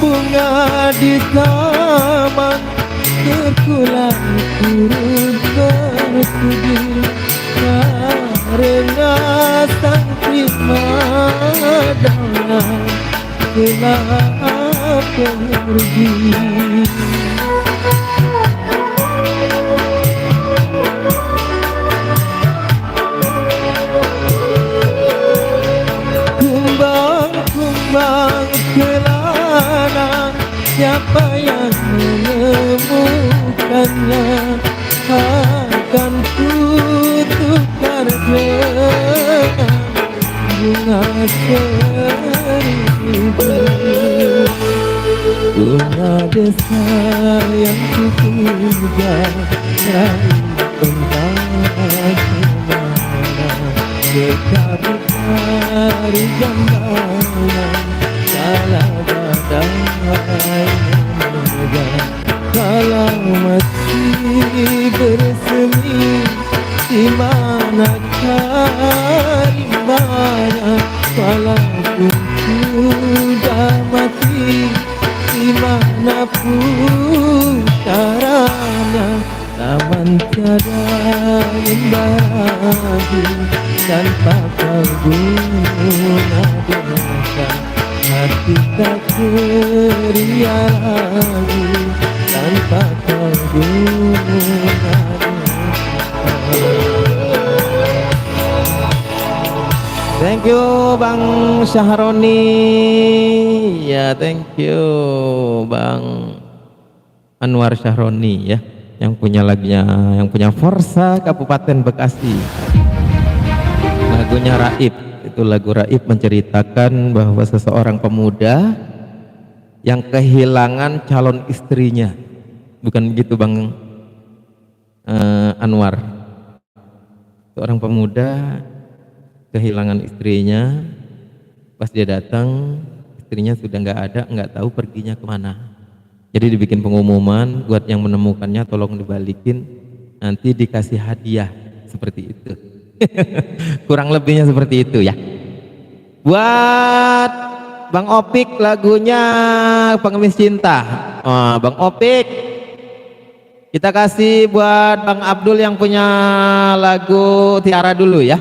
Bunga di taman terkulai turut tersedih karena sang primadona telah pergi. Kumbang-kumbang celana, siapa yang menemukannya? Akan kutukar dengan bunga seribu. Bunga desa yang kupuja raih tentang kemana, berkabut dari gambaran, salah badai saja kalau masih bersemi, di manakah imbanya walaupun sudah mati, dimanapun caranya. Taman tiada indah lagi tanpa kau guna biasa, hati tak ceria lagi tanpa kau guna biasa. Thank you Bang Syahroni, ya thank you Bang Anwar Syahroni ya, yang punya lagunya, yang punya Forsa Kabupaten Bekasi. Lagunya Raib, itu lagu Raib menceritakan bahwa seseorang pemuda yang kehilangan calon istrinya. Bukan begitu Bang Anwar? Seorang pemuda kehilangan istrinya, pas dia datang istrinya sudah nggak ada, nggak tahu perginya kemana. Jadi dibikin pengumuman buat yang menemukannya tolong dibalikin, nanti dikasih hadiah, seperti itu. Kurang lebihnya seperti itu ya. Buat Bang Opik lagunya Pengemis Cinta. Oh, Bang Opik, kita kasih buat Bang Abdul yang punya lagu Tiara dulu ya.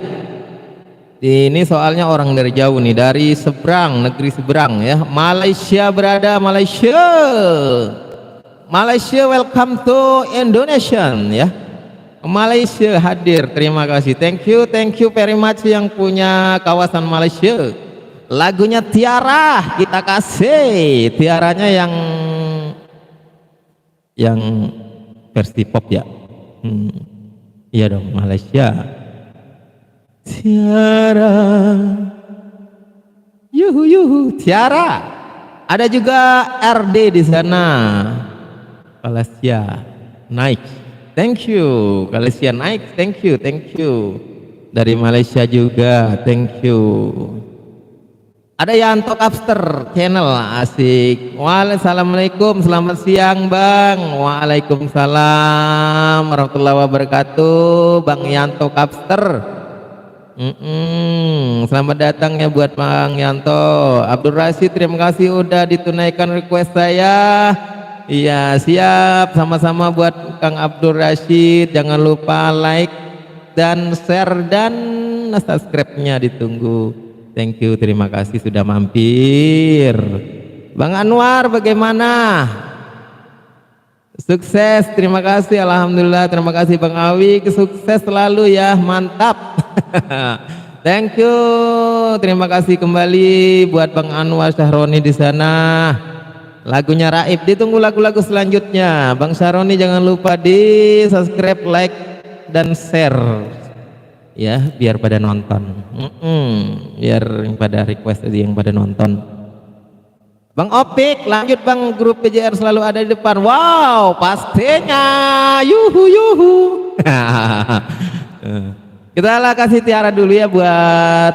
Ini soalnya orang dari jauh nih, dari seberang, negeri seberang ya, Malaysia berada, Malaysia, Malaysia welcome to Indonesia ya, Malaysia hadir, terima kasih, thank you very much yang punya kawasan Malaysia. Lagunya Tiara kita kasih, Tiaranya yang versi pop ya, iya dong Malaysia. Tiara, yuhu yuhu, Tiara. Ada juga RD di sana, Malaysia naik, thank you, Malaysia naik, thank you. Dari Malaysia juga, thank you. Ada Yanto Kapster channel, asik. Waalaikumsalam, selamat siang Bang. Waalaikumsalam warahmatullahi wabarakatuh, Bang Yanto Kapster. Selamat datang ya buat Bang Yanto. Abdul Rashid, terima kasih udah ditunaikan request saya. Iya siap, sama-sama buat Kang Abdul Rashid. Jangan lupa like dan share dan subscribe-nya ditunggu. Thank you, terima kasih sudah mampir. Bang Anwar bagaimana? Sukses, terima kasih, alhamdulillah, terima kasih Bang Awi, sukses selalu ya, mantap. Thank you, terima kasih kembali buat Bang Anwar Syahroni di sana. Lagunya Raib, ditunggu lagu-lagu selanjutnya. Bang Syahroni jangan lupa di subscribe, like dan share ya, biar pada nonton. Biar yang pada request tadi yang pada nonton. Bang Opik, lanjut Bang, grup PJR selalu ada di depan. Wow, pastinya, yuhu yuhu. Kita lah kasih Tiara dulu ya buat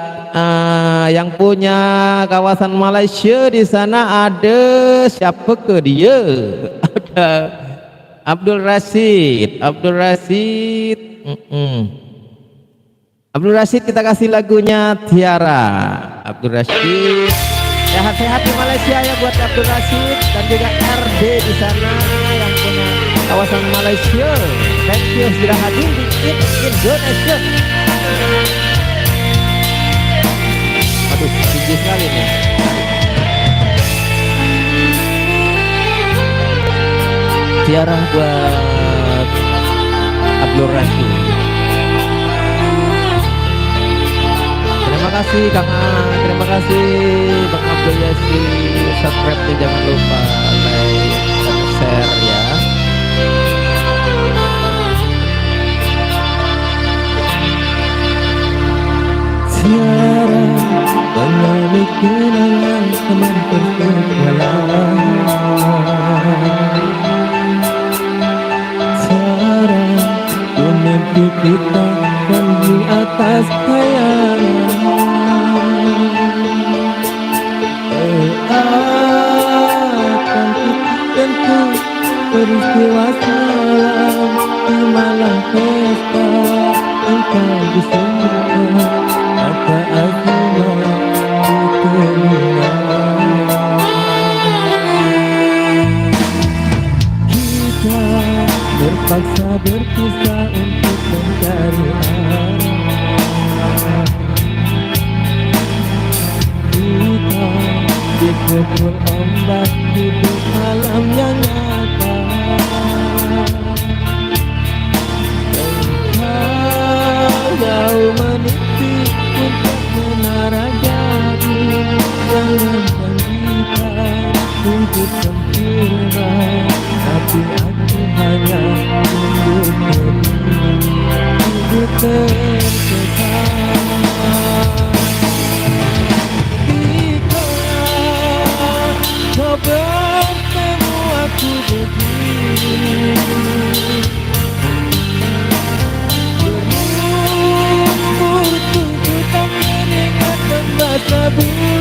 yang punya kawasan Malaysia di sana. Ada siapa ke dia? Ada Abdul Rashid, Abdul Rashid kita kasih lagunya Tiara. Abdul Rashid sehat-sehat di Malaysia ya buat Abdul Rashid, dan juga RD di sana yang punya kawasan Malaysia. Thank you sudah hadir di Indonesia. Aduh, tinggi sekali nih. Tiara buat Abdul Rashid. Terima kasih Kang A, terima kasih Bang Abdul Yasi. Subscribe jangan lupa, like dan share ya. Tiara mengambil kenangan teman perkenalan. Tiara mimpi kita dan di atas khayalan. Akan tentu peristiwa semalam di malam pesta engkau di surga kata Azimah di telinga. Kita terpaksa berpisah untuk mencari arah. Kita dipukul ombak hidup malam yang nyata. Engkau jauh meniti untuk menara jadi. Jangan janjikan untuk sempurna, tapi aku hanya untuk hidup tersekat. Kita kau bertemu aku begini, berumur tuntutan mengingat membaca bumi.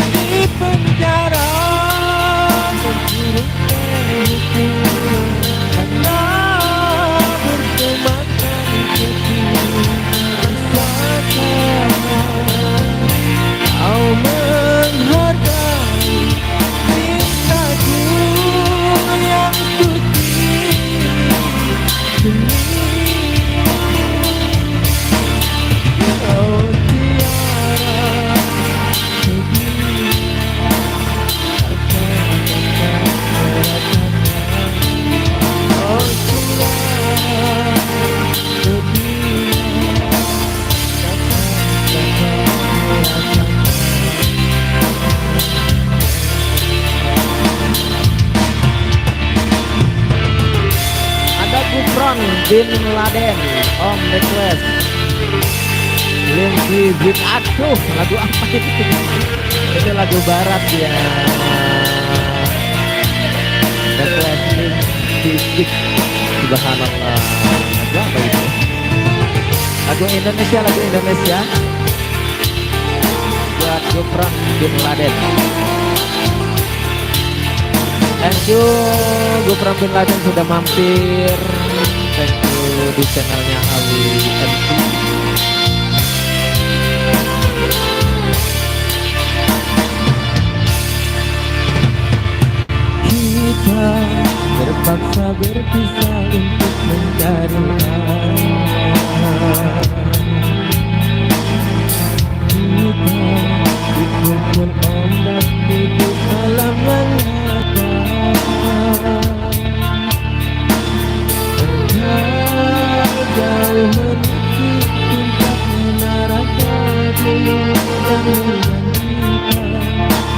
Di penjara terkurung terhukum hanya bertemakan rasakan kau menghargai cintaku yang suci demi kau tiara ada Gufron bin Laden Om request Linky Beat. Aduh, lagu apa itu? Itu lagu barat ya. Request Linky Beat. Subhanallah. Lagu apa itu? Lagu Indonesia, lagu Indonesia. Buat Gufron bin Laden. Thank you Gufron bin Laden sudah mampir. Thank you di channelnya Awi MC. Kita terpaksa berpisah untuk mencari arah. Kita dipukul ombak hidup malam yang nyata. Engkau jauh meniti puncak menara jadi. Jangan janjikan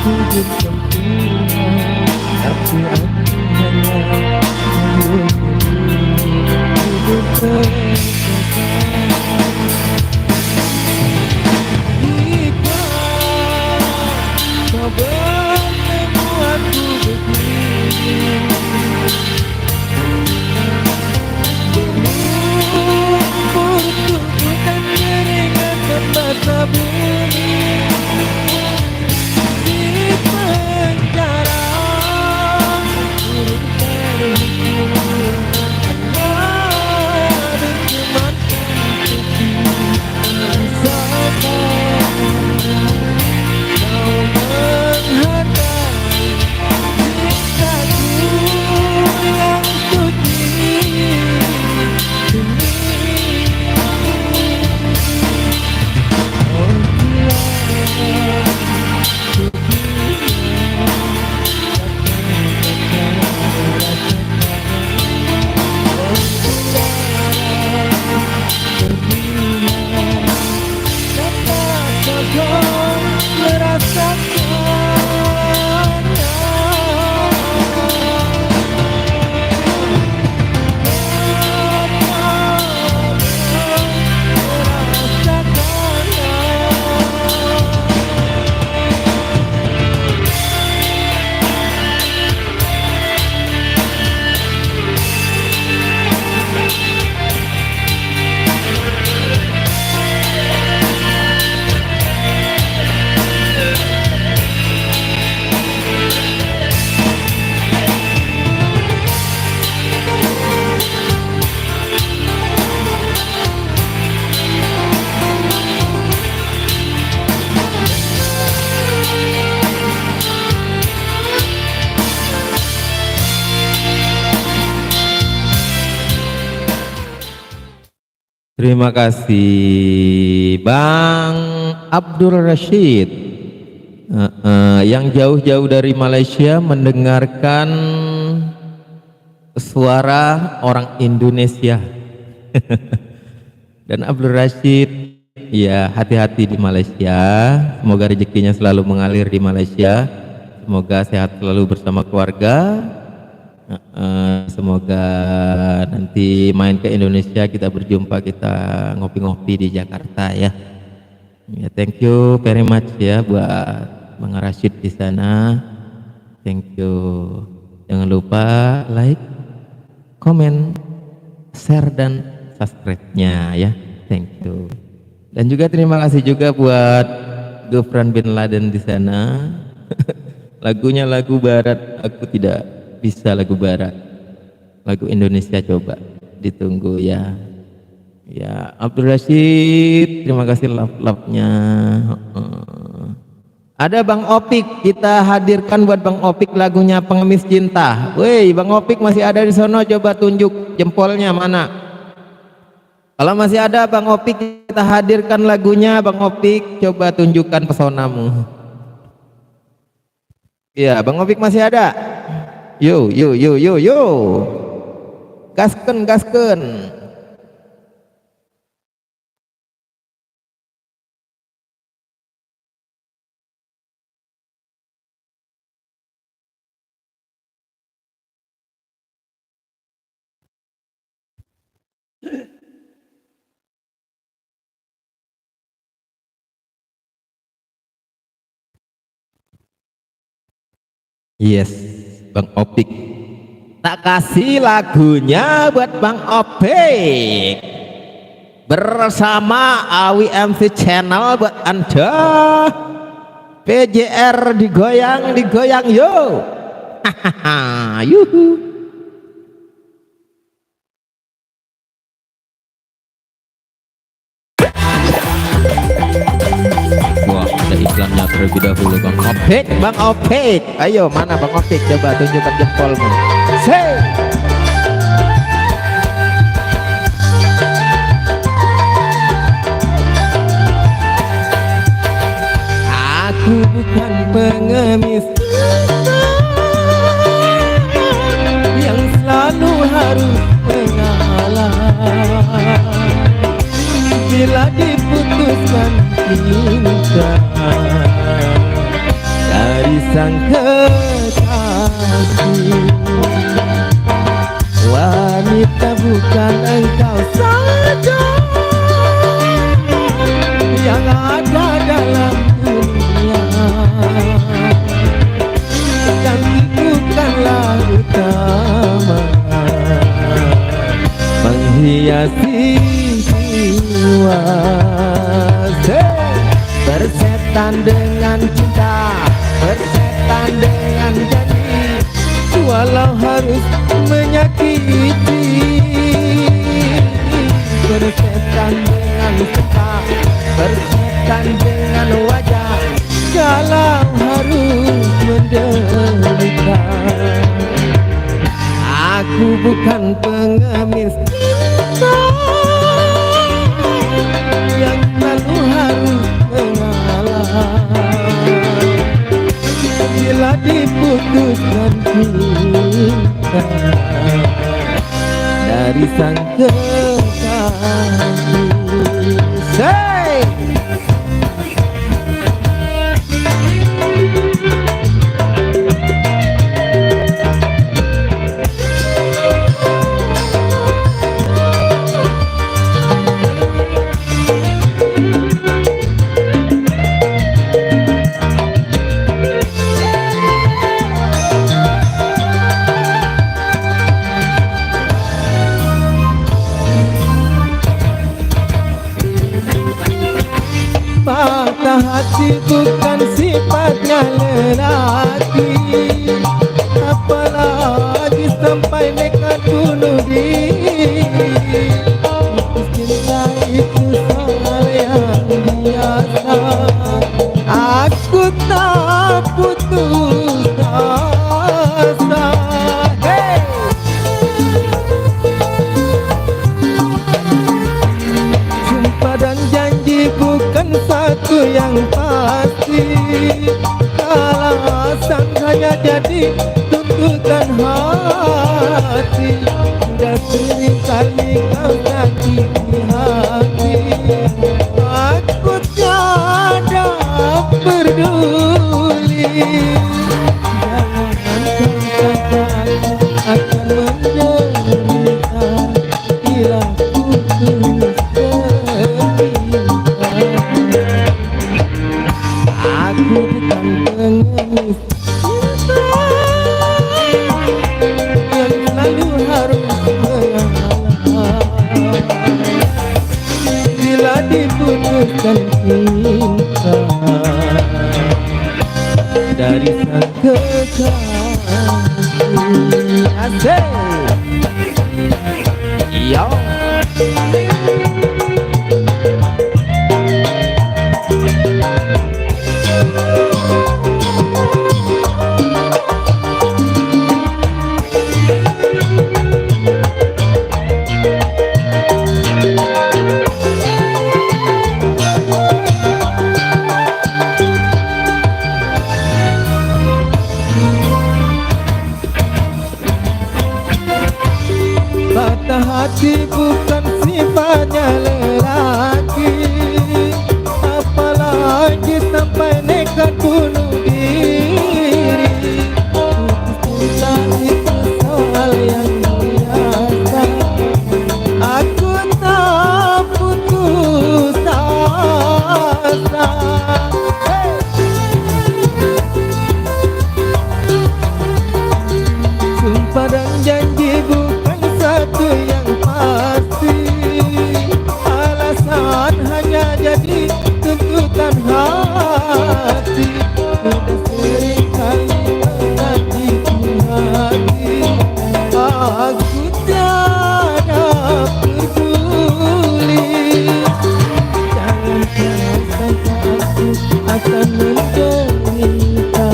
hidup sempurna, tapi aku hanya hidup tersekat. Jika kau bertemu aku begini, berlumpur tuntutan keringat membaca bumi. Di penjara Terima kasih Bang Abdul Rashid yang jauh-jauh dari Malaysia mendengarkan suara orang Indonesia. Dan Abdul Rashid, ya hati-hati di Malaysia, semoga rezekinya selalu mengalir di Malaysia, semoga sehat selalu bersama keluarga. Semoga nanti main ke Indonesia kita berjumpa, kita ngopi-ngopi di Jakarta ya. Ya, thank you very much ya buat Bang Rashid di sana. Thank you. Jangan lupa like, komen, share dan subscribe-nya ya. Thank you. Dan juga terima kasih juga buat Gufran bin Laden di sana. Lagunya lagu barat, aku tidak bisa lagu barat, lagu Indonesia coba, ditunggu ya. Ya Abdul Rashid, terima kasih love-nya. Ada Bang Opik, kita hadirkan buat Bang Opik lagunya Pengemis Cinta. Woi Bang Opik masih ada di sono, coba tunjuk jempolnya mana. Kalau masih ada Bang Opik, kita hadirkan lagunya Bang Opik, coba tunjukkan pesonamu. Iya Bang Opik masih ada. Yo, gasken. Yes, Bang Opik. Tak kasih lagunya buat Bang Opik bersama Awi MC Channel buat Anda. PJR digoyang yo. Hahaha, yuhu. Wah, ada iklannya terlebih dahulu Bang Opik. Ayo mana Bang Opik, coba tunjukkan jempolmu. Aku bukan pengemis yang selalu harus mengalah bila diputuskan cinta dari sang kekasih. Wanita bukan engkau saja yang ada dalam dunia, cantik bukanlah utama menghiasi jiwa. Bersetan dengan cinta, bersetan dengan janji, walau harus menyakiti. Bersetan dengan cinta, bersetan dengan wajah, kalau harus menderita. Aku bukan pengemis cinta yang selalu harus mengalah bila diputuskan cinta dari sang kekasih. Say! Patah hati bukan sifatnya lelaki, apalagi sampai nekat bunuh diri. Cinta itu soal yang biasa, aku tak putus asa. Hey! jadi tuntutan hati. Sudah sering kali kau sakiti hati, aku tiada peduli. Jangan kau akan menderita bila ku terus bercinta. Aku bukan pengemis cinta yang selalu harus mengalah bila diputuskan cinta dari sang kekasih. Asik. Yo. Patah hati bukan sifatnya lelaki, apalagi sampai nekat bunuh diri. Putus cinta itu soal yang biasa, aku tak putus asa. Sumpah dan janji bukan satu yang pasti, alasan hanya jadi tuntutan hati. Sudah sering kali menyakiti hati, aku tiada peduli. Jangan sampai aku akan menderita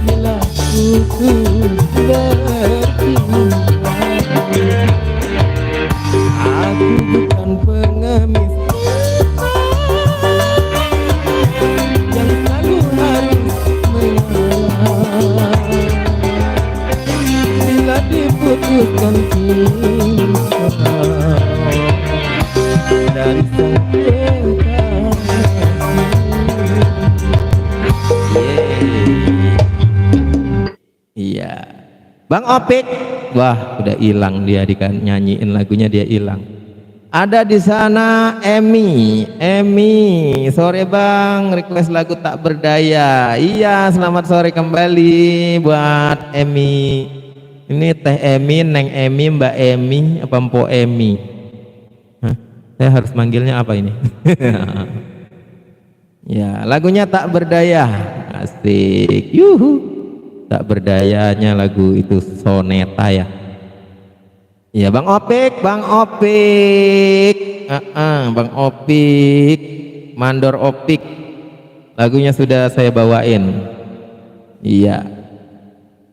bila putus bercinta. Aku bukan pengemis yang selalu harus mengalah bila diputuskan cinta dari sang kekasih. Iya, Bang Opik, wah udah hilang dia, nyanyiin lagunya dia hilang. Ada di sana Emi, sore Bang, request lagu Tak Berdaya. Iya, selamat sore kembali buat Emi. Ini Teh Emi, Neng Emi, Mbak Emi, apa Mpo Emi? Hah? Saya harus manggilnya apa ini? Ya, lagunya Tak Berdaya, asik. Yuhu. Tak berdayanya lagu itu Soneta ya. Ya Bang Opik, Bang Opik, Mandor Opik. Lagunya sudah saya bawain. Iya.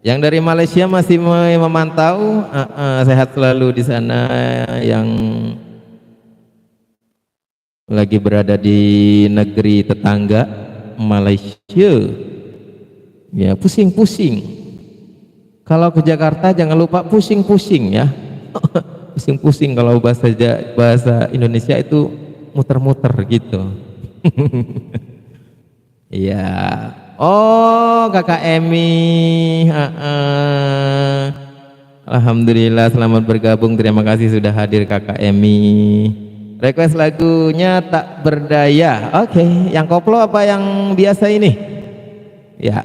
Yang dari Malaysia masih memantau, sehat selalu di sana. Yang lagi berada di negeri tetangga Malaysia. Ya pusing-pusing. Kalau ke Jakarta jangan lupa pusing-pusing ya. Pusing-pusing kalau bahasa Indonesia itu muter-muter gitu. Iya. Oh kakak Emi. Alhamdulillah selamat bergabung. Terima kasih sudah hadir kakak Emi. Request lagunya Tak Berdaya. Oke, yang koplo apa yang biasa ini? Ya.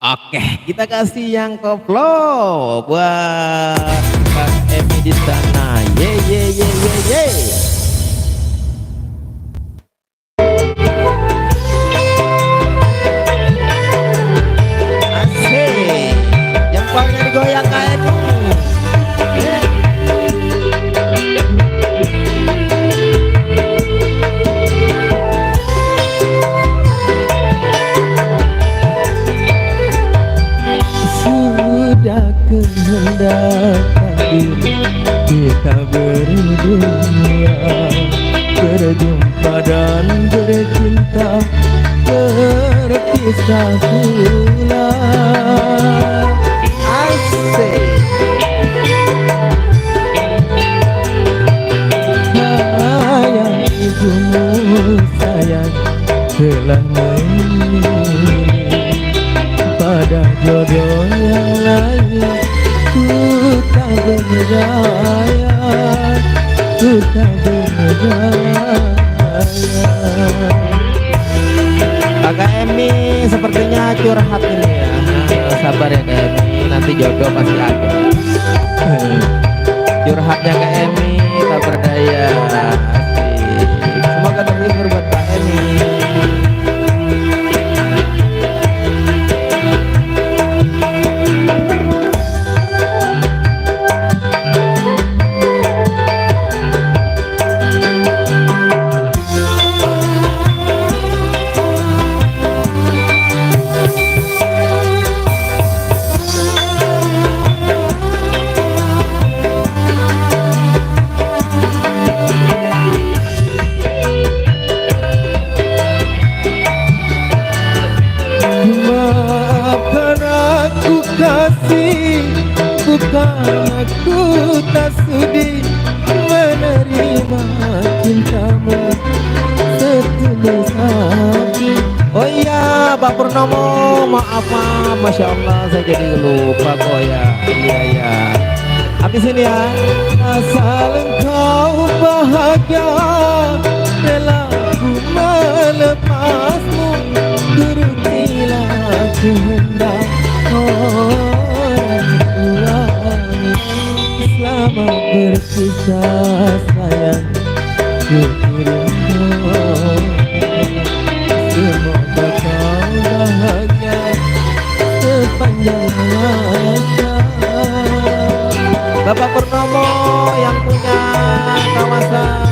Oke, kita kasih yang koplo buat Kak Emi di sana. Ye ye ye ye ye. Asik. Jempolnya digoyang kayak itu. takdir kita berdunia, berjumpa dan bercinta, berpisah pula. Asik. Sayang ibumu sayang telah memilih pada jodoh yang lain. Ku tak berdaya, ku tak berdaya. Kakak Emi sepertinya curhat ini ya. Sabar ya Kak Emi, nanti jodoh pasti ada. Curhatnya Kak Emi tak berdaya. Asik. Semoga terhibur buat Kak Emi. Bukan aku tak sudi menerima cintamu setulus hati. Oh iya Pak Purnomo, maaf, Masya Allah saya jadi lupa kok ya. Iya ya, habis ini ya. Asal engkau bahagia, rela ku melepasmu, turutilah kehendak orang tuamu. Selamat berpisah sayang, ku kirim semoga kau bahagia sepanjang masa. Bapak Purnomo yang punya kawasan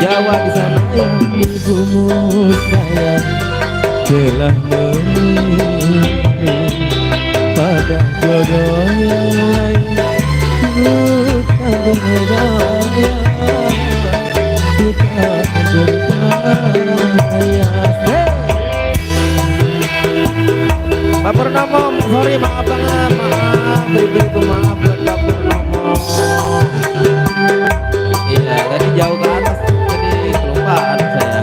Jawa di sana, yang ibumu sayang telah memilih pada jodoh yang lain. Ku tak berdaya, kita berdaya. Pak Purnomo, sorry maaf banget, maaf, beri-beri maaf buat Pak Purnomo. Iya, tadi jauh ke atas, jadi kelupaan saya.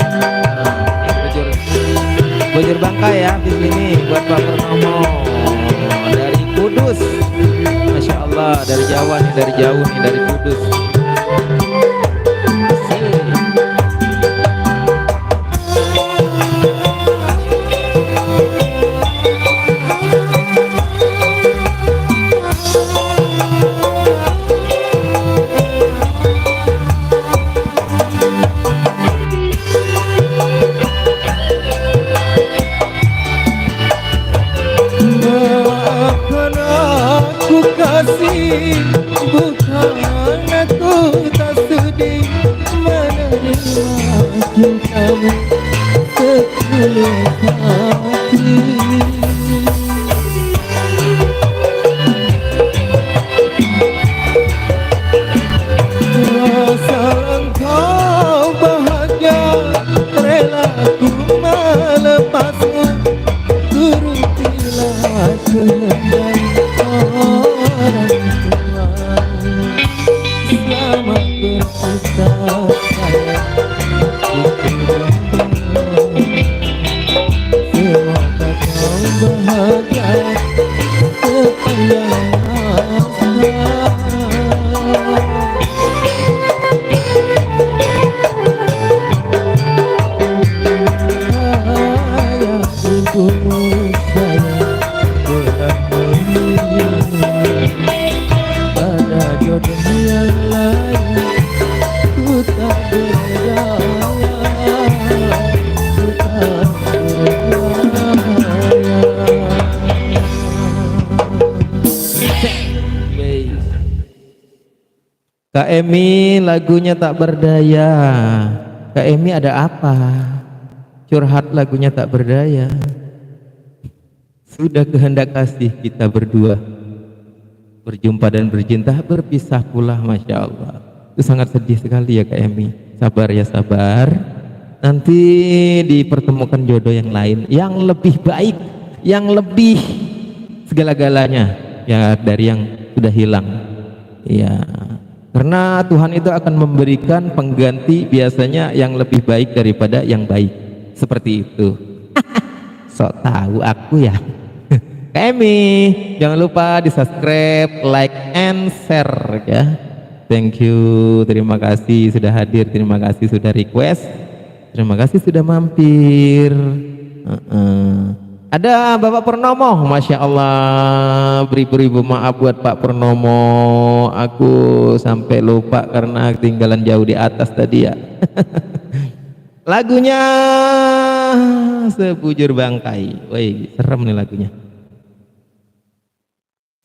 Bujur Bangkai ya di sini buat Pak Purnomo dari Kudus. Masya Allah, dari Jawa nih, dari jauh nih, dari Kudus. Bukan aku tak sudi menerima cintamu setulus hati. Asal engkau bahagia, rela ku melepasmu, turutilah kehendak orang tuamu. Selamat berpisah sayang, semoga kau bahagia sepanjang masa. Ayah ibumu sayang telah memilih pada jodoh yang lain. Ku tak berdaya, ku tak berdaya. Kak Emi lagunya tak berdaya. Kak Emi ada apa? Curhat lagunya tak berdaya. Sudah kehendak kasih kita berdua. berjumpa dan bercinta, berpisah pula. Masya Allah, itu sangat sedih sekali ya Kak Emi. Sabar ya, sabar, nanti dipertemukan jodoh yang lain, yang lebih baik, yang lebih segala-galanya ya dari yang sudah hilang ya, karena Tuhan itu akan memberikan pengganti biasanya yang lebih baik daripada yang baik, seperti itu. Sok tahu aku ya. Kak Emi, jangan lupa di subscribe, like, and share ya. Thank you, terima kasih sudah hadir, terima kasih sudah request, terima kasih sudah mampir. Ada Bapak Purnomo, Masya Allah, beribu-ribu maaf buat Pak Purnomo, aku sampai lupa karena ketinggalan jauh di atas tadi ya. Lagunya Sebujur Bangkai, woi serem nih lagunya.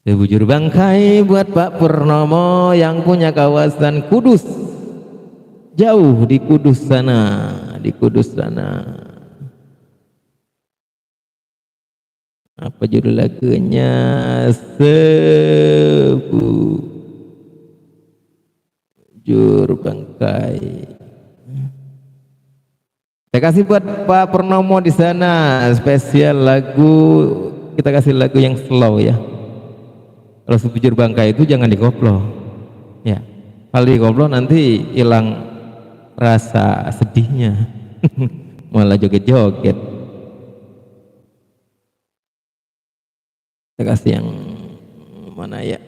Sebujur bangkai buat Pak Purnomo yang punya kawasan Kudus, jauh di Kudus sana, di Kudus sana. Apa judul lagunya? Sebujur bangkai. Saya kasih buat Pak Purnomo di sana spesial lagu, kita kasih lagu yang slow ya. Kalau sebujur bangkai itu jangan dikoplo ya, kalau dikoplo nanti hilang rasa sedihnya. Malah joget-joget. Kita kasih yang mana ya?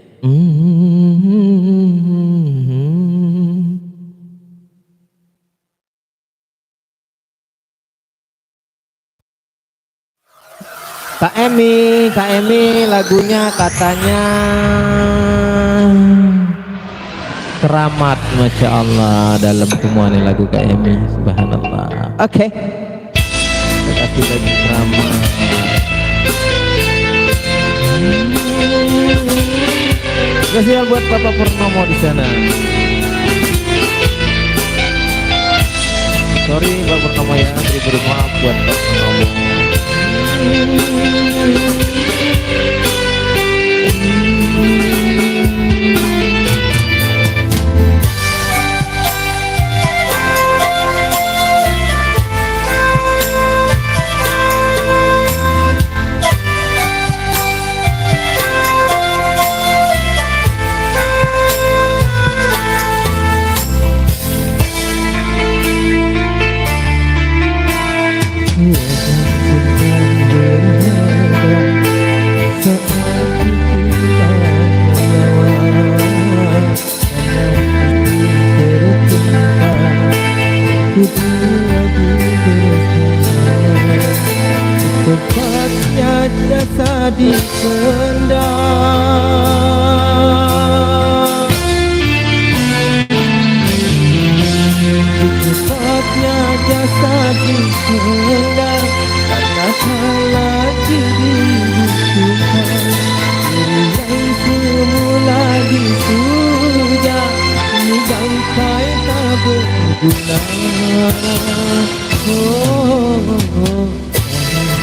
Kak Emi lagunya katanya keramat, Masya Allah, dalam semua nih lagu Kak Emi, subhanallah. Oke, kita kasih lagi keramat. Spesial buat Bapak Purnomo di sana. Sorry Bapak Purnomo ya, beri maaf buat Bapak Purnomo. Tepatnya jasa dipendam, tepatnya jasa dipendam, katakan lagi dibutuhkan, yang semula disuja, ini bangkai tak berguna.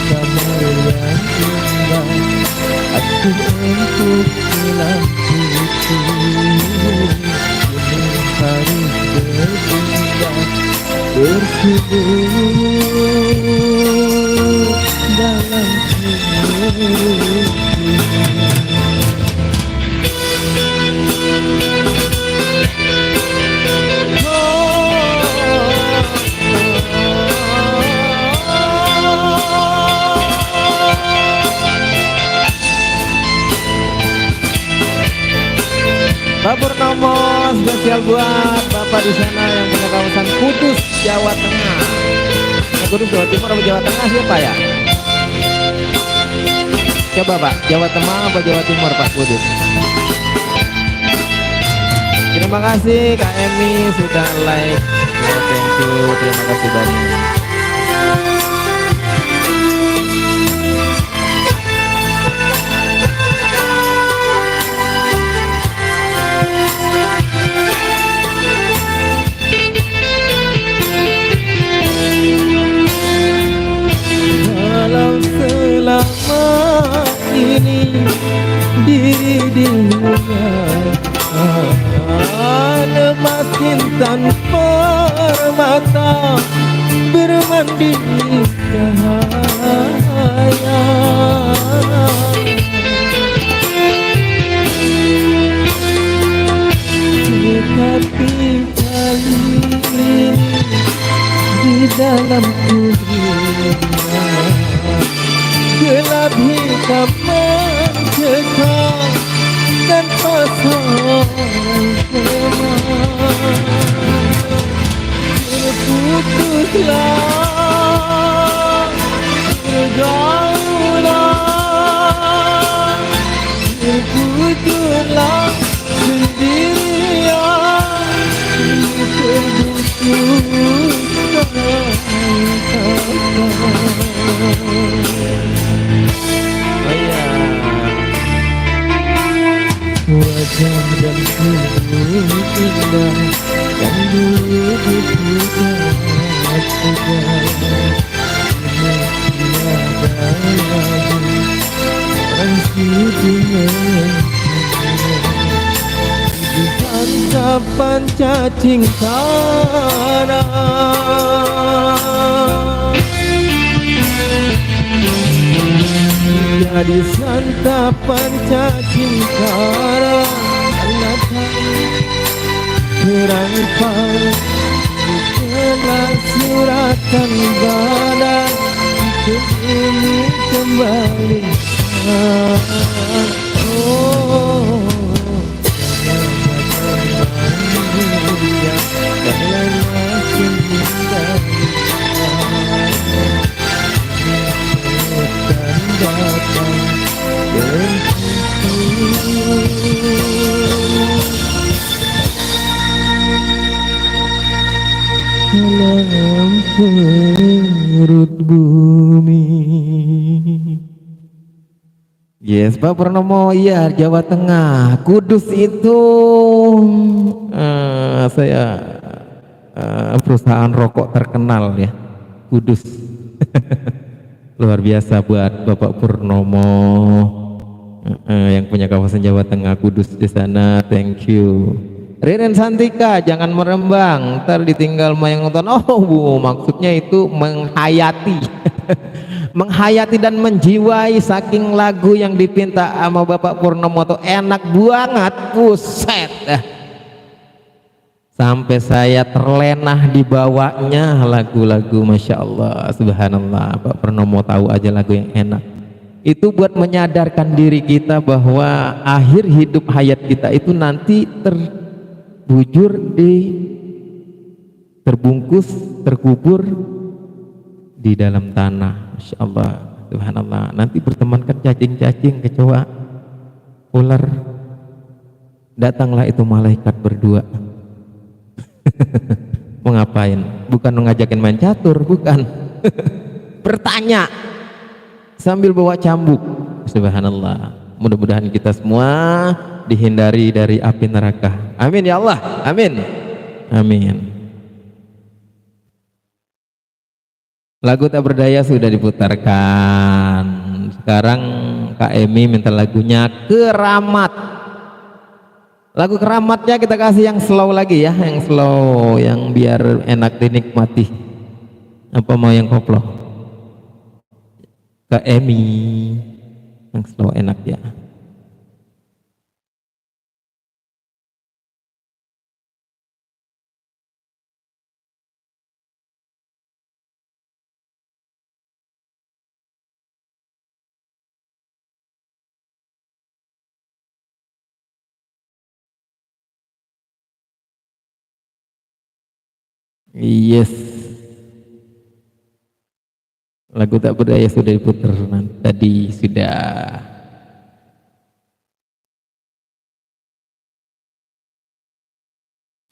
Kamar yang indah, aku untuk pulang itu, ini harus berpindah, berkubur dalam sumur. Pak Purnomo spesial buat Bapak di sana yang punya kawasan Kudus, Jawa Tengah. Kudus Jawa Timur atau Jawa Tengah siapa ya? Coba Pak, Jawa Tengah atau Jawa Timur Pak Kudus? Terima kasih Kak Emi sudah like. Thank you, terima kasih banyak. Kalau selama ini dirimu semakin tanpa mata bermandi cahaya. Tetapi kali ini di dalam dunia gelap hitam mencekam dan pasang terputuslah pergaulan, terputuslah sendirian wajah dan tubuh indah yang dulu dipuja sudah tiada lagi rancangan di santapan cacing tanah. Jadi santapan cacing kara terangkan bukanlah suratan badan ini kembali. Oh, dalam perut bumi. Yes, Pak Purnomo, iya Jawa Tengah, Kudus itu saya perusahaan rokok terkenal ya, Kudus. Luar biasa buat Bapak Purnomo yang punya kawasan Jawa Tengah, Kudus di sana. Thank you. Ririn Santika, jangan merembang, ntar ditinggal yang nonton. Oh Bu, maksudnya itu menghayati. Menghayati dan menjiwai, saking lagu yang dipinta sama Bapak Purnomo tuh enak banget, buset dah. Sampai saya terlenah dibawanya lagu-lagu, Masya Allah, Subhanallah. Pak Purnomo tahu aja lagu yang enak. Itu buat menyadarkan diri kita bahwa akhir hidup hayat kita itu nanti terbujur terbungkus, terkubur di dalam tanah. Masya Allah, Subhanallah. Nanti bertemankan cacing-cacing, kecoa, ular. Datanglah itu malaikat berdua. Mau ngapain? Bukan ngajakin main catur, bukan. Bertanya sambil bawa cambuk. Subhanallah. Mudah-mudahan kita semua dihindari dari api neraka. Amin ya Allah. Amin. Amin. Lagu Tak Berdaya sudah diputarkan. Sekarang Kak Emi minta lagunya Keramat. Lagu Keramatnya kita kasih yang slow lagi ya, yang slow, yang biar enak dinikmati. Apa mau yang koplo? Kak Emi, yang slow enak ya. Yes, lagu Tak Berdaya sudah diputar tadi sudah.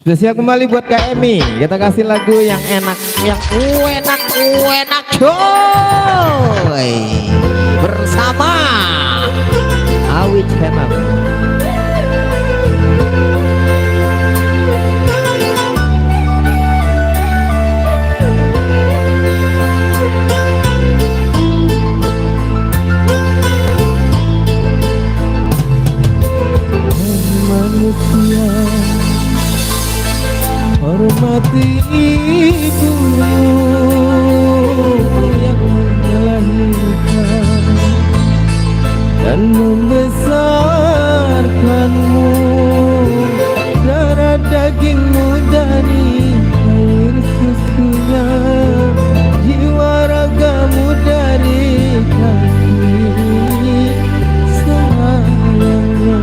Sudah siap kembali buat Kak Emi. Kita kasih lagu yang enak, yang enak coy. Bersama Awi Channel. hormati guru yang melahirkan dan membesarkanmu, darah dagingmu dari air susunya, jiwa ragamu dari kasih sayangnya.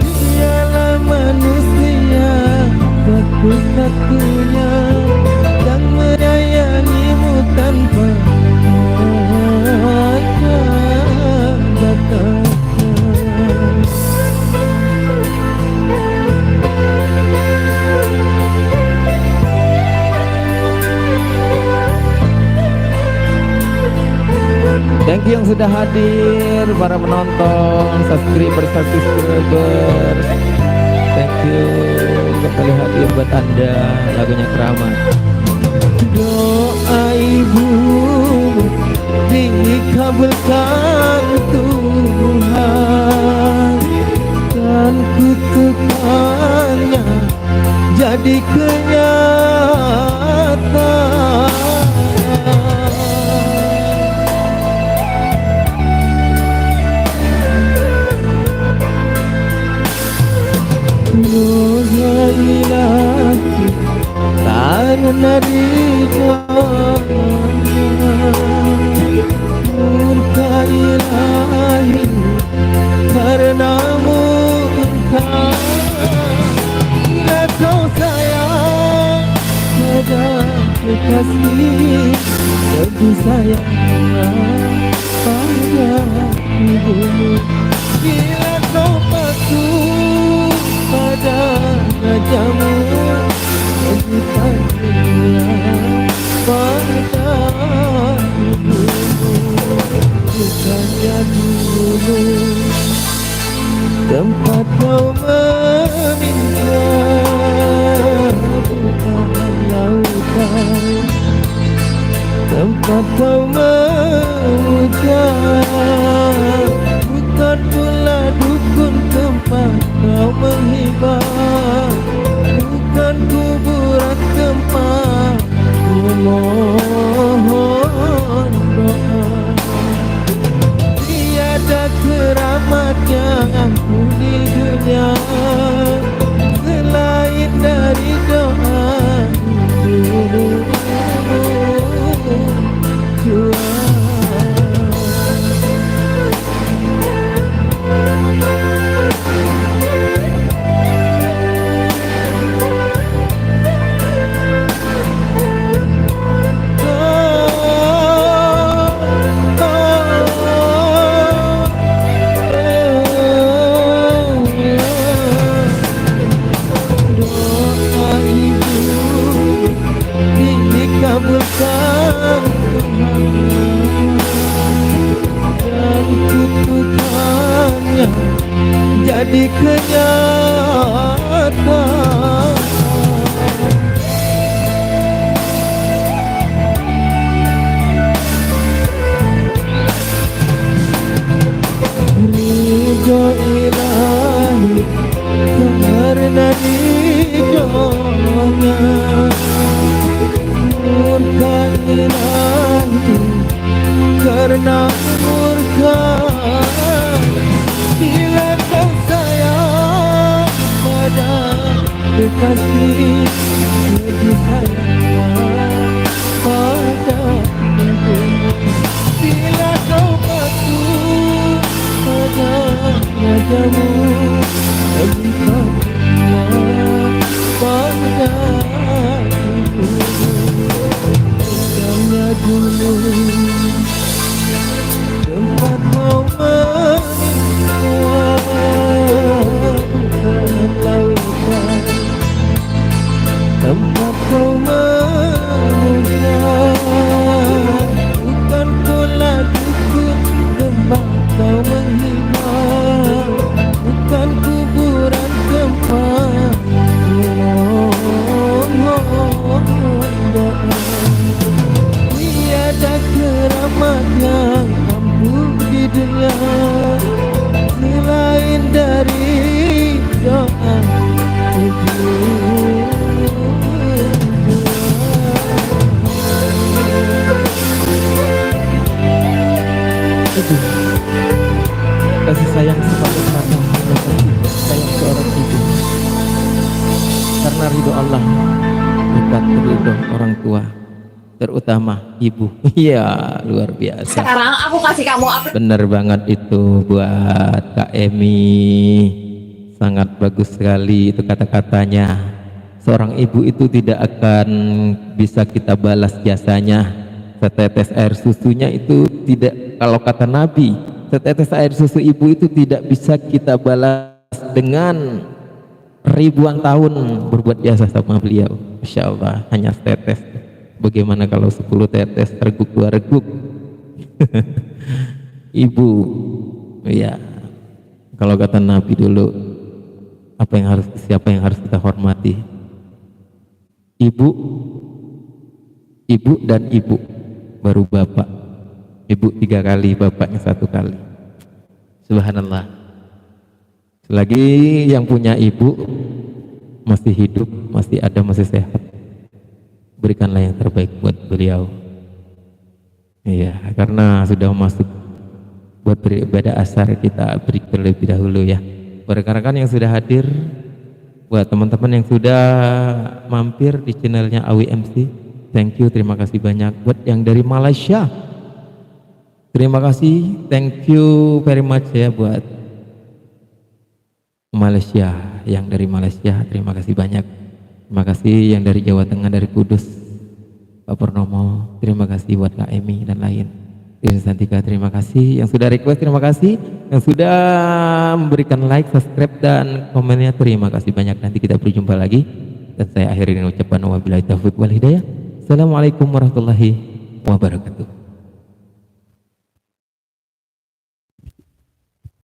Dialah manusia satu-satunya yang menyayangimu tanpa ada batasnya. Thank you yang sudah hadir, para penonton, subscriber. Thank you kembali hadir buat Anda, lagunya Keramat. Doa ibu dikabulkan Tuhan, dan kutukannya jadi kenyataan. Ya ilahi, karena ridhonya, murka ilahi, karena murka. Bila kau sayang pada kekasih, lebih sayang pada ibumu. Bila kau patuh pada rajamu, lebih sayang pada ibumu. Bukannya dulu tempat kau meminta, bukan lautan tempat kau mengucap, bukan pula dukun tempat kau menghibah, bukan kuburan tempat memohon doa. Tiada keramat yang di dunia selain dari doa dikabulkan dan kutukannya jadi kenyataan. Ridho ilahi karena ridhonya, murka ilahi karena murka. Bila kau sayang pada kekasih, lebih sayang pada ibumu. Bila kau patuh pada rajamu, lebih sayang pada ibumu. Dulu tempat kau meninggalkan lautan, tempat kau mengucap, bukan pula dukun tempat kau menghibah, bukan kuburan tempat memohon doa. Tiada keramat yang mampu di dunia selain dari doa ibu. ridho Allah, dekat ridho orang tua, terutama ibu. Iya, luar biasa. Sekarang aku kasih kamu apa? Bener banget itu buat Kak Emi, sangat bagus sekali itu kata-katanya. Seorang ibu itu tidak akan bisa kita balas jasanya. Setetes air susunya itu tidak, kalau kata Nabi, setetes air susu ibu itu tidak bisa kita balas dengan ribuan tahun berbuat jasa sama beliau. Masya Allah, hanya setetes. Bagaimana kalau 10 tetes reguk 2 reguk? Ibu, ya, kalau kata Nabi dulu, siapa yang harus kita hormati? Ibu, ibu dan ibu, baru bapak. Ibu 3 kali, bapaknya 1 kali. Subhanallah. Selagi yang punya ibu masih hidup, masih ada, masih sehat, berikanlah yang terbaik buat beliau. Iya, karena sudah masuk buat beribadah asar, kita beri terlebih dahulu ya. Buat rekan-rekan yang sudah hadir, buat teman-teman yang sudah mampir di channelnya Awi MC, thank you, terima kasih banyak. Buat yang dari Malaysia, terima kasih, thank you very much ya. Buat Malaysia, yang dari Malaysia, terima kasih banyak. Terima kasih yang dari Jawa Tengah, dari Kudus, Pak Purnomo, terima kasih buat Kak Emi dan lain. Irin Santika, terima kasih. Yang sudah request, terima kasih. Yang sudah memberikan like, subscribe, dan komennya, terima kasih banyak. Nanti kita berjumpa lagi. Dan saya akhiri dengan ucapan wabillahi taufiq wal hidayah. Assalamualaikum warahmatullahi wabarakatuh.